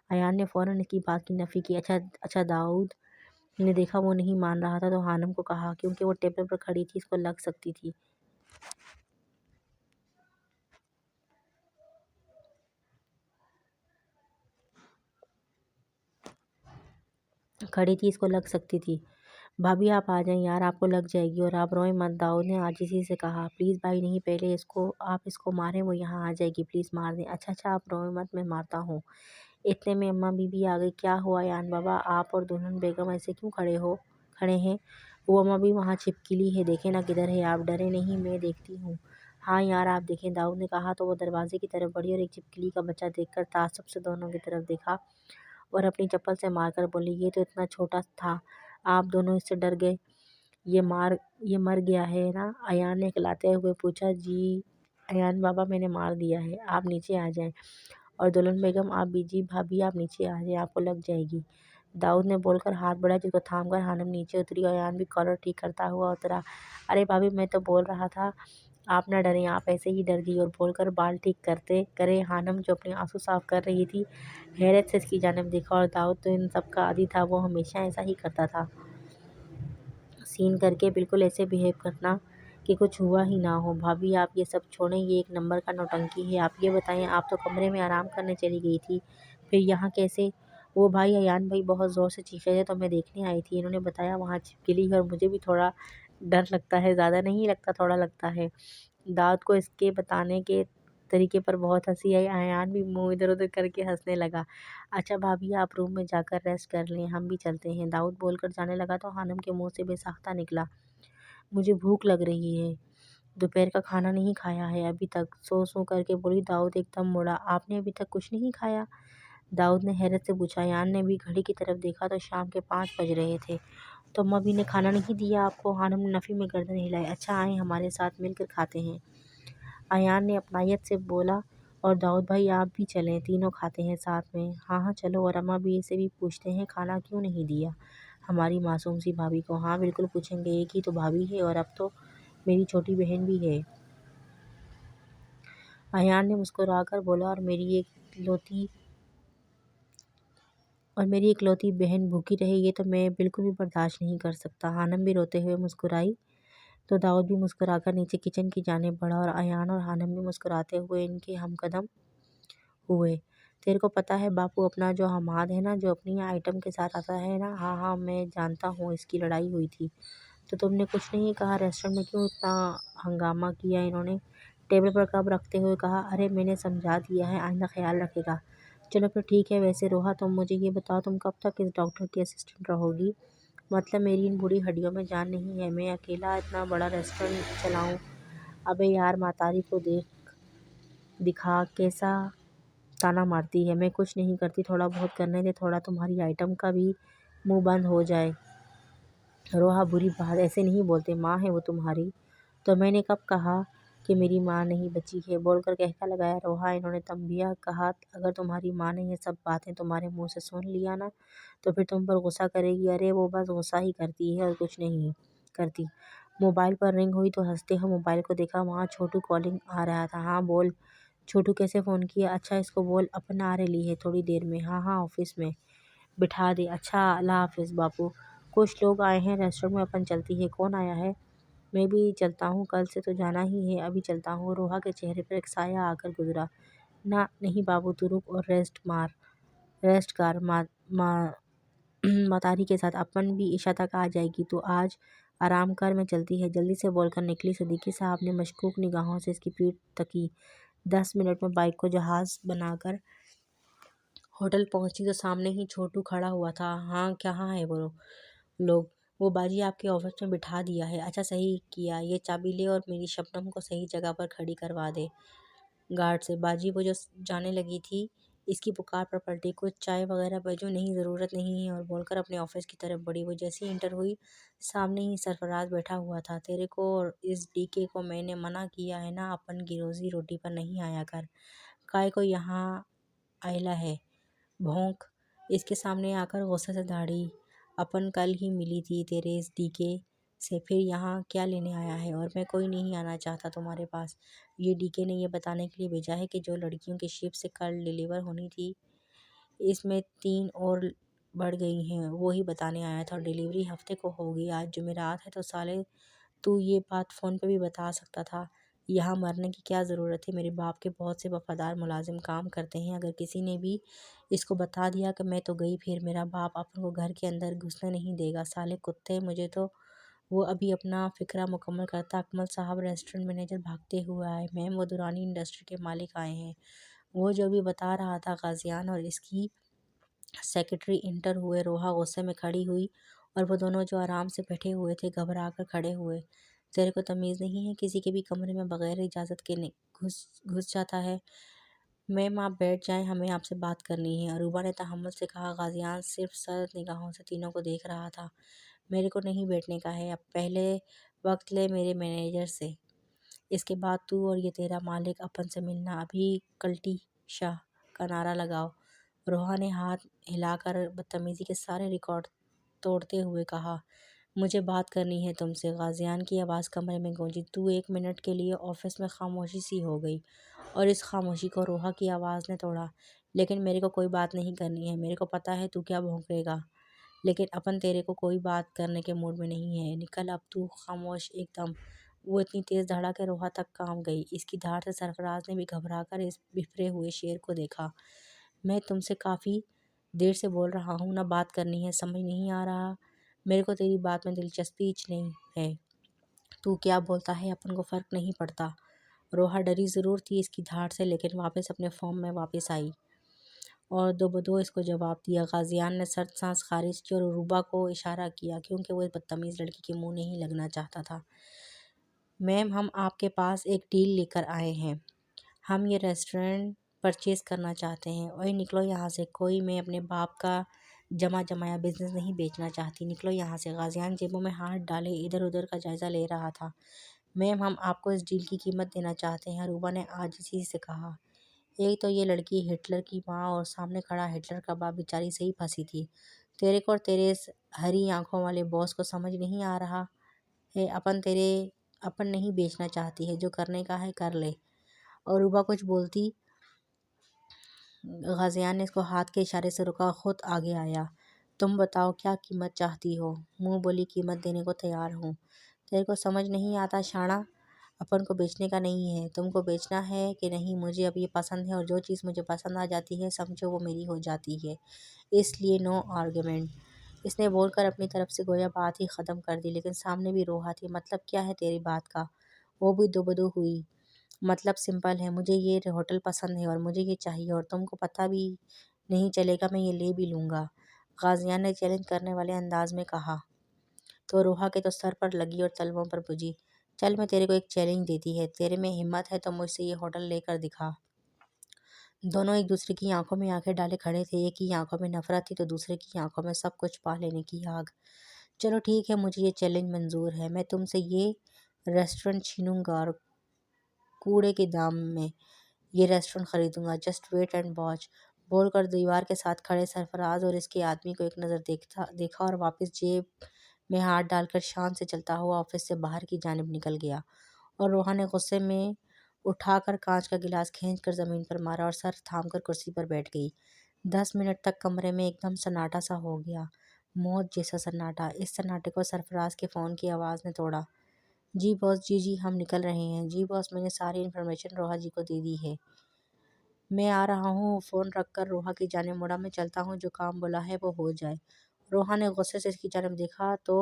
ایان نے فوراً اس کی بات کی نفی کی۔ اچھا داؤد نے دیکھا وہ نہیں مان رہا تھا تو خانم کو کہا، کیونکہ وہ ٹیبل پر کھڑی تھی اس کو لگ سکتی تھی۔ بھابھی آپ آ جائیں یار، آپ کو لگ جائے گی، اور آپ روئیں مت۔ داؤد نے عاجزی سے کہا، پلیز بھائی نہیں، پہلے آپ اس کو ماریں، وہ یہاں آ جائے گی، پلیز مار دیں۔ اچھا آپ روئیں مت، میں مارتا ہوں۔ اتنے میں اماں بی بی آ گئی۔ کیا ہوا ایان بابا، آپ اور دلہن بیگم ایسے کیوں کھڑے ہیں؟ وہ اماں بھی وہاں چھپکلی ہے، دیکھیں نا کدھر ہے، آپ ڈریں نہیں، میں دیکھتی ہوں۔ ہاں یار آپ دیکھیں، داؤد نے کہا تو وہ دروازے کی طرف بڑھی اور ایک چھپکلی کا بچہ دیکھ کر تعصب سے دونوں کی طرف دیکھا اور اپنی چپل سے مار کر بولی، یہ تو اتنا چھوٹا تھا، آپ دونوں اس سے ڈر گئے، یہ مر گیا ہے نا؟ ایان نے ہکلاتے ہوئے پوچھا۔ جی ایان بابا، میں نے مار دیا ہے، آپ نیچے آ جائیں، اور دلہن بیگم آپ بھی، جی بھابھی آپ نیچے آ جائیں، آپ کو لگ جائے گی۔ داؤد نے بول کر ہاتھ بڑھایا جس کو تھام کر خانم نیچے اتری اور ایان بھی کالر ٹھیک کرتا ہوا اترا۔ ارے بھابھی میں تو بول رہا تھا آپ نہ ڈریں، آپ ایسے ہی ڈر گئی، اور بول کر بال ٹھیک کرے خانم جو اپنے آنسو صاف کر رہی تھی حیرت سے اس کی جانب دیکھا، اور داؤد تو ان سب کا عادی تھا، وہ ہمیشہ ایسا ہی کرتا تھا، سین کر کے بالکل ایسے بیہیو کرنا کہ کچھ ہوا ہی نہ ہو۔ بھابھی آپ یہ سب چھوڑیں، یہ ایک نمبر کا نوٹنکی ہے۔ آپ یہ بتائیں، آپ تو کمرے میں آرام کرنے چلی گئی تھی، پھر یہاں کیسے؟ وہ بھائی ایان بھائی بہت زور سے چیخے تھے تو میں دیکھنے آئی تھی، انہوں نے بتایا وہاں چھپکلی ہے اور مجھے بھی تھوڑا ڈر لگتا ہے، زیادہ نہیں لگتا، تھوڑا لگتا ہے۔ داؤد کو اس کے بتانے کے طریقے پر بہت ہنسی آئی، ایان بھی منہ ادھر ادھر کر کے ہنسنے لگا۔ اچھا بھابھی آپ روم میں جا کر ریسٹ کر لیں، ہم بھی چلتے ہیں۔ داؤد بول کر جانے لگا تو خانم کے منہ سے بے ساختہ نکلا، مجھے بھوک لگ رہی ہے، دوپہر کا کھانا نہیں کھایا ہے ابھی تک، سو کر کے بولی۔ داؤد ایک دم مڑا، آپ نے ابھی تک کچھ نہیں کھایا؟ داؤد نے حیرت سے پوچھا۔ ایان نے بھی گھڑی کی طرف دیکھا تو شام کے 5 بج رہے تھے۔ تو اماں بھی نے کھانا نہیں دیا آپ کو؟ خانم نے نفی میں گردن ہلائی۔ اچھا آئیں ہمارے ساتھ مل کر کھاتے ہیں، ایان نے اپنائیت سے بولا، اور داؤد بھائی آپ بھی چلیں، تینوں کھاتے ہیں ساتھ میں۔ ہاں چلو، اور اماں بھی سے بھی پوچھتے ہیں کھانا کیوں نہیں دیا ہماری معصوم سی بھابھی کو۔ ہاں بالکل پوچھیں گے، ایک ہی تو بھابھی ہے، اور اب تو میری چھوٹی بہن بھی ہے، ایان نے مسکرا کر بولا، اور میری اکلوتی بہن بھوکی رہے یہ تو میں بالکل بھی برداشت نہیں کر سکتا۔ خانم بھی روتے ہوئے مسکرائی تو داؤد بھی مسکرا کر نیچے کچن کی جانب بڑھا، اور ایان اور خانم بھی مسکراتے ہوئے ان کے ہم قدم ہوئے۔ تیرے کو پتہ ہے باپو اپنا جو حماد ہے نا، جو اپنی آئٹم کے ساتھ آتا ہے نا، ہاں میں جانتا ہوں، اس کی لڑائی ہوئی تھی تو تم نے کچھ نہیں کہا؟ ریسٹورنٹ میں کیوں اتنا ہنگامہ کیا؟ انہوں نے ٹیبل پر کپ رکھتے ہوئے کہا۔ ارے میں نے سمجھا دیا ہے، آئندہ خیال رکھے گا۔ چلو پھر ٹھیک ہے۔ ویسے روحا تم مجھے یہ بتاؤ، تم کب تک اس ڈاکٹر کی اسسٹنٹ رہو گی؟ مطلب میری ان بوڑھی ہڈیوں میں جان نہیں ہے، میں اکیلا اتنا بڑا ریسٹورنٹ چلاؤں؟ ابے یار ماتاری کو دکھا کیسا تانا مارتی ہے، میں کچھ نہیں کرتی، تھوڑا بہت کرنے دے، تھوڑا تمہاری آئٹم کا بھی منہ بند ہو جائے۔ روحا بری بات ایسے نہیں بولتے، ماں ہے وہ تمہاری۔ تو میں نے کب کہا کہ میری ماں نہیں بچی ہے، بول کر کہکا لگایا روحا۔ انہوں نے تنبیہ کہا، اگر تمہاری ماں نے یہ سب باتیں تمہارے منہ سے سن لیا نا تو پھر تم پر غصہ کرے گی۔ ارے وہ بس غصہ ہی کرتی ہے اور کچھ نہیں کرتی۔ موبائل پر رنگ ہوئی تو ہنستے ہوئے موبائل کو دیکھا، وہاں چھوٹو کالنگ آ رہا تھا۔ ہاں بول۔ چھوٹو کیسے فون کیا؟ اچھا اس کو بول اپن آ رہی ہے تھوڑی دیر میں۔ ہاں ہاں آفس میں بٹھا دے۔ اچھا اللہ حافظ باپو۔ کچھ لوگ آئے ہیں ریسٹورنٹ میں، اپن چلتی ہے۔ کون آیا ہے؟ میں بھی چلتا ہوں، کل سے تو جانا ہی ہے، ابھی چلتا ہوں۔ روحا کے چہرے پر ایک سایہ آ کر گزرا۔ نہ نہیں بابو، تو رک اور ریسٹ کر۔ ماتاری کے ساتھ اپن بھی عشاء تک آ جائے گی، تو آج آرام کر، میں چلتی ہے، جلدی سے بول کر نکلی۔ صدیقی صاحب نے مشکوک نگاہوں سے اس کی پیٹھ تکی۔ 10 منٹ میں بائک کو جہاز بنا کر ہوٹل پہنچی تو سامنے ہی چھوٹو کھڑا ہوا تھا۔ ہاں کہاں ہے وہ لوگ؟ وہ باجی آپ کے آفس میں بٹھا دیا ہے۔ اچھا صحیح کیا، یہ چابی لے اور میری شبنم کو صحیح جگہ پر کھڑی کروا دے گارڈ سے۔ باجی وہ جو جانے لگی تھی اس کی پکار پر پلٹی۔ کچھ چائے وغیرہ بھیجو؟ نہیں ضرورت نہیں ہے، اور بول کر اپنے آفس کی طرف بڑھی۔ وہ جیسے ہی انٹر ہوئی سامنے ہی سرفراز بیٹھا ہوا تھا۔ تیرے کو اور اس ڈی کے کو میں نے منع کیا ہے نا، اپن کی روزی روٹی پر نہیں آیا کر، کائے کو یہاں آئلہ ہے بھونک۔ اس کے سامنے آ کر غصے سے دھاڑی۔ اپن کل ہی ملی تھی تیرے اس ڈی کے سے، پھر یہاں کیا لینے آیا ہے؟ اور میں کوئی نہیں آنا چاہتا تمہارے پاس۔ یہ ڈی کے نے یہ بتانے کے لیے بھیجا ہے کہ جو لڑکیوں کی شپ سے کل ڈیلیور ہونی تھی اس میں 3 اور بڑھ گئی ہیں، وہی بتانے آیا تھا، اور ڈیلیوری ہفتے کو ہوگی۔ آج جمعرات ہے تو سالے تو یہ بات فون پہ بھی بتا سکتا تھا۔ یہاں مرنے کی کیا ضرورت ہے؟ میرے باپ کے بہت سے وفادار ملازم کام کرتے ہیں، اگر کسی نے بھی اس کو بتا دیا کہ میں تو گئی، پھر میرا باپ اپن کو گھر کے اندر گھسنے نہیں دے گا۔ سالے کتے، مجھے تو وہ ابھی اپنا فقرہ مکمل کرتا۔ اکمل صاحب ریسٹورنٹ مینیجر بھاگتے ہوئے آئے۔ میم وہ دورانی انڈسٹری کے مالک آئے ہیں۔ وہ جو بھی بتا رہا تھا غازیان اور اس کی سیکرٹری انٹر ہوئے۔ روحا غصے میں کھڑی ہوئی اور وہ دونوں جو آرام سے بیٹھے ہوئے تھے گھبرا کر کھڑے ہوئے۔ تیرے کو تمیز نہیں ہے؟ کسی کے بھی کمرے میں بغیر اجازت کے گھس جاتا ہے؟ میم آپ بیٹھ جائیں، ہمیں آپ سے بات کرنی ہے، عروبہ نے تحمل سے کہا۔ غازیان صرف سرد نگاہوں سے تینوں کو دیکھ رہا تھا۔ میرے کو نہیں بیٹھنے کا ہے، اب پہلے وقت لے میرے مینیجر سے، اس کے بعد تو اور یہ تیرا مالک اپن سے ملنا، ابھی کلٹی شاہ کا نعرہ لگاؤ۔ روحا نے ہاتھ ہلا کر بدتمیزی کے سارے ریکارڈ توڑتے ہوئے کہا، مجھے بات کرنی ہے تم سے۔ غازیان کی آواز کمرے میں گونجی۔ تو 1 منٹ کے لیے آفس میں خاموشی سی ہو گئی، اور اس خاموشی کو روحا کی آواز نے توڑا۔ لیکن میرے کو کوئی بات نہیں کرنی ہے، میرے کو پتہ ہے تو کیا بھونکے گا، لیکن اپن تیرے کو کوئی بات کرنے کے موڈ میں نہیں ہے، نکل اب تو۔ خاموش ایک دم۔ وہ اتنی تیز دھڑا کہ روحا تک کانپ گئی۔ اس کی دھاڑ سے سرفراز نے بھی گھبرا کر اس بپھرے ہوئے شیر کو دیکھا۔ میں تم سے کافی دیر سے بول رہا ہوں، نہ بات کرنی ہے، سمجھ نہیں آ رہا؟ میرے کو تیری بات میں دلچسپی ہی نہیں ہے، تو کیا بولتا ہے اپن کو فرق نہیں پڑتا۔ روحا ڈری ضرور تھی اس کی دھاڑ سے، لیکن واپس اپنے فارم میں واپس آئی اور دو بدو اس کو جواب دیا۔ غازیان نے سرد سانس خارج کی اور عروبہ کو اشارہ کیا، کیونکہ وہ اس بدتمیز لڑکی کے منہ نہیں لگنا چاہتا تھا۔ میم ہم آپ کے پاس ایک ڈیل لے کر آئے ہیں، ہم یہ ریسٹورنٹ پرچیز کرنا چاہتے ہیں۔ اوئے نکلو یہاں سے، کوئی میں اپنے باپ کا جمایا بزنس نہیں بیچنا چاہتی، نکلو یہاں سے۔ غازیان جیبوں میں ہاتھ ڈالے ادھر ادھر کا جائزہ لے رہا تھا۔ میم ہم آپ کو اس ڈیل کی قیمت دینا چاہتے ہیں، عروبہ نے عاجزی سے کہا۔ ایک تو یہ لڑکی ہٹلر کی ماں اور سامنے کھڑا ہٹلر کا باپ، بیچاری صحیح پھنسی تھی۔ تیرے کو اور تیرے اس ہری آنکھوں والے باس کو سمجھ نہیں آ رہا ہے، اپن نہیں بیچنا چاہتی ہے، جو کرنے کا ہے کر لے۔ عروبہ کچھ بولتی، غازیان نے اس کو ہاتھ کے اشارے سے روکا، خود آگے آیا۔ تم بتاؤ کیا قیمت چاہتی ہو؟ منہ بولی قیمت دینے کو تیار ہوں۔ تیرے کو سمجھ نہیں آتا شانہ، اپن کو بیچنے کا نہیں ہے، تم کو بیچنا ہے کہ نہیں؟ مجھے اب یہ پسند ہے، اور جو چیز مجھے پسند آ جاتی ہے سمجھو وہ میری ہو جاتی ہے، اس لیے نو آرگومنٹ۔ اس نے بول کر اپنی طرف سے گویا بات ہی ختم کر دی، لیکن سامنے بھی روحا تھی۔ مطلب کیا ہے تیری بات کا؟ وہ بھی دو بدو ہوئی۔ مطلب سمپل ہے، مجھے یہ ہوٹل پسند ہے اور مجھے یہ چاہیے، اور تم کو پتہ بھی نہیں چلے گا، میں یہ لے بھی لوں گا، غازیان نے چیلنج کرنے والے انداز میں کہا۔ تو روحا کے تو سر پر لگی اور تلووں پر بجھی۔ چل میں تیرے کو ایک چیلنج دیتی ہے، تیرے میں ہمت ہے تو مجھ سے یہ ہوٹل لے کر دکھا۔ دونوں ایک دوسرے کی آنکھوں میں آنکھیں ڈالے کھڑے تھے، ایک کی آنکھوں میں نفرت تھی تو دوسرے کی آنکھوں میں سب کچھ پا لینے کی آگ۔ چلو ٹھیک ہے، مجھے یہ چیلنج منظور ہے، میں تم سے یہ ریسٹورنٹ چھینوں گا اور کوڑے کے دام میں یہ ریسٹورنٹ خریدوں گا، جسٹ ویٹ اینڈ واچ، بول کر دیوار کے ساتھ کھڑے سرفراز اور اس کے آدمی کو ایک نظر دیکھا اور واپس جیب میں ہاتھ ڈال کر شان سے چلتا ہوا آفس سے باہر کی جانب نکل گیا۔ اور روحا نے غصے میں اٹھا کر کانچ کا گلاس کھینچ کر زمین پر مارا اور سر تھام کر کرسی پر بیٹھ گئی۔ 10 منٹ تک کمرے میں ایک دم سناٹا سا ہو گیا، موت جیسا سناٹا۔ اس سناٹے کو سرفراز کے فون کی آواز نے توڑا۔ جی باس، جی ہم نکل رہے ہیں۔ جی باس، میں نے ساری انفارمیشن روحا جی کو دے دی ہے، میں آ رہا ہوں۔ فون رکھ کر روحا کی جانب مڑا، میں چلتا ہوں، جو کام بولا ہے وہ ہو جائے۔ روحا نے غصے سے اس کی جانب دیکھا تو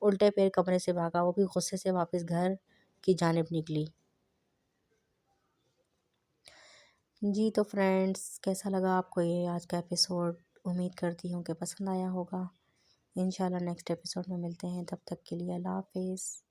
الٹے پیر کمرے سے بھاگا، وہ بھی غصے سے واپس گھر کی جانب نکلی۔ جی تو فرینڈز، کیسا لگا آپ کو یہ آج کا ایپیسوڈ؟ امید کرتی ہوں کہ پسند آیا ہوگا۔ انشاءاللہ نیکسٹ ایپیسوڈ میں ملتے ہیں، تب تک کے لیے اللہ حافظ۔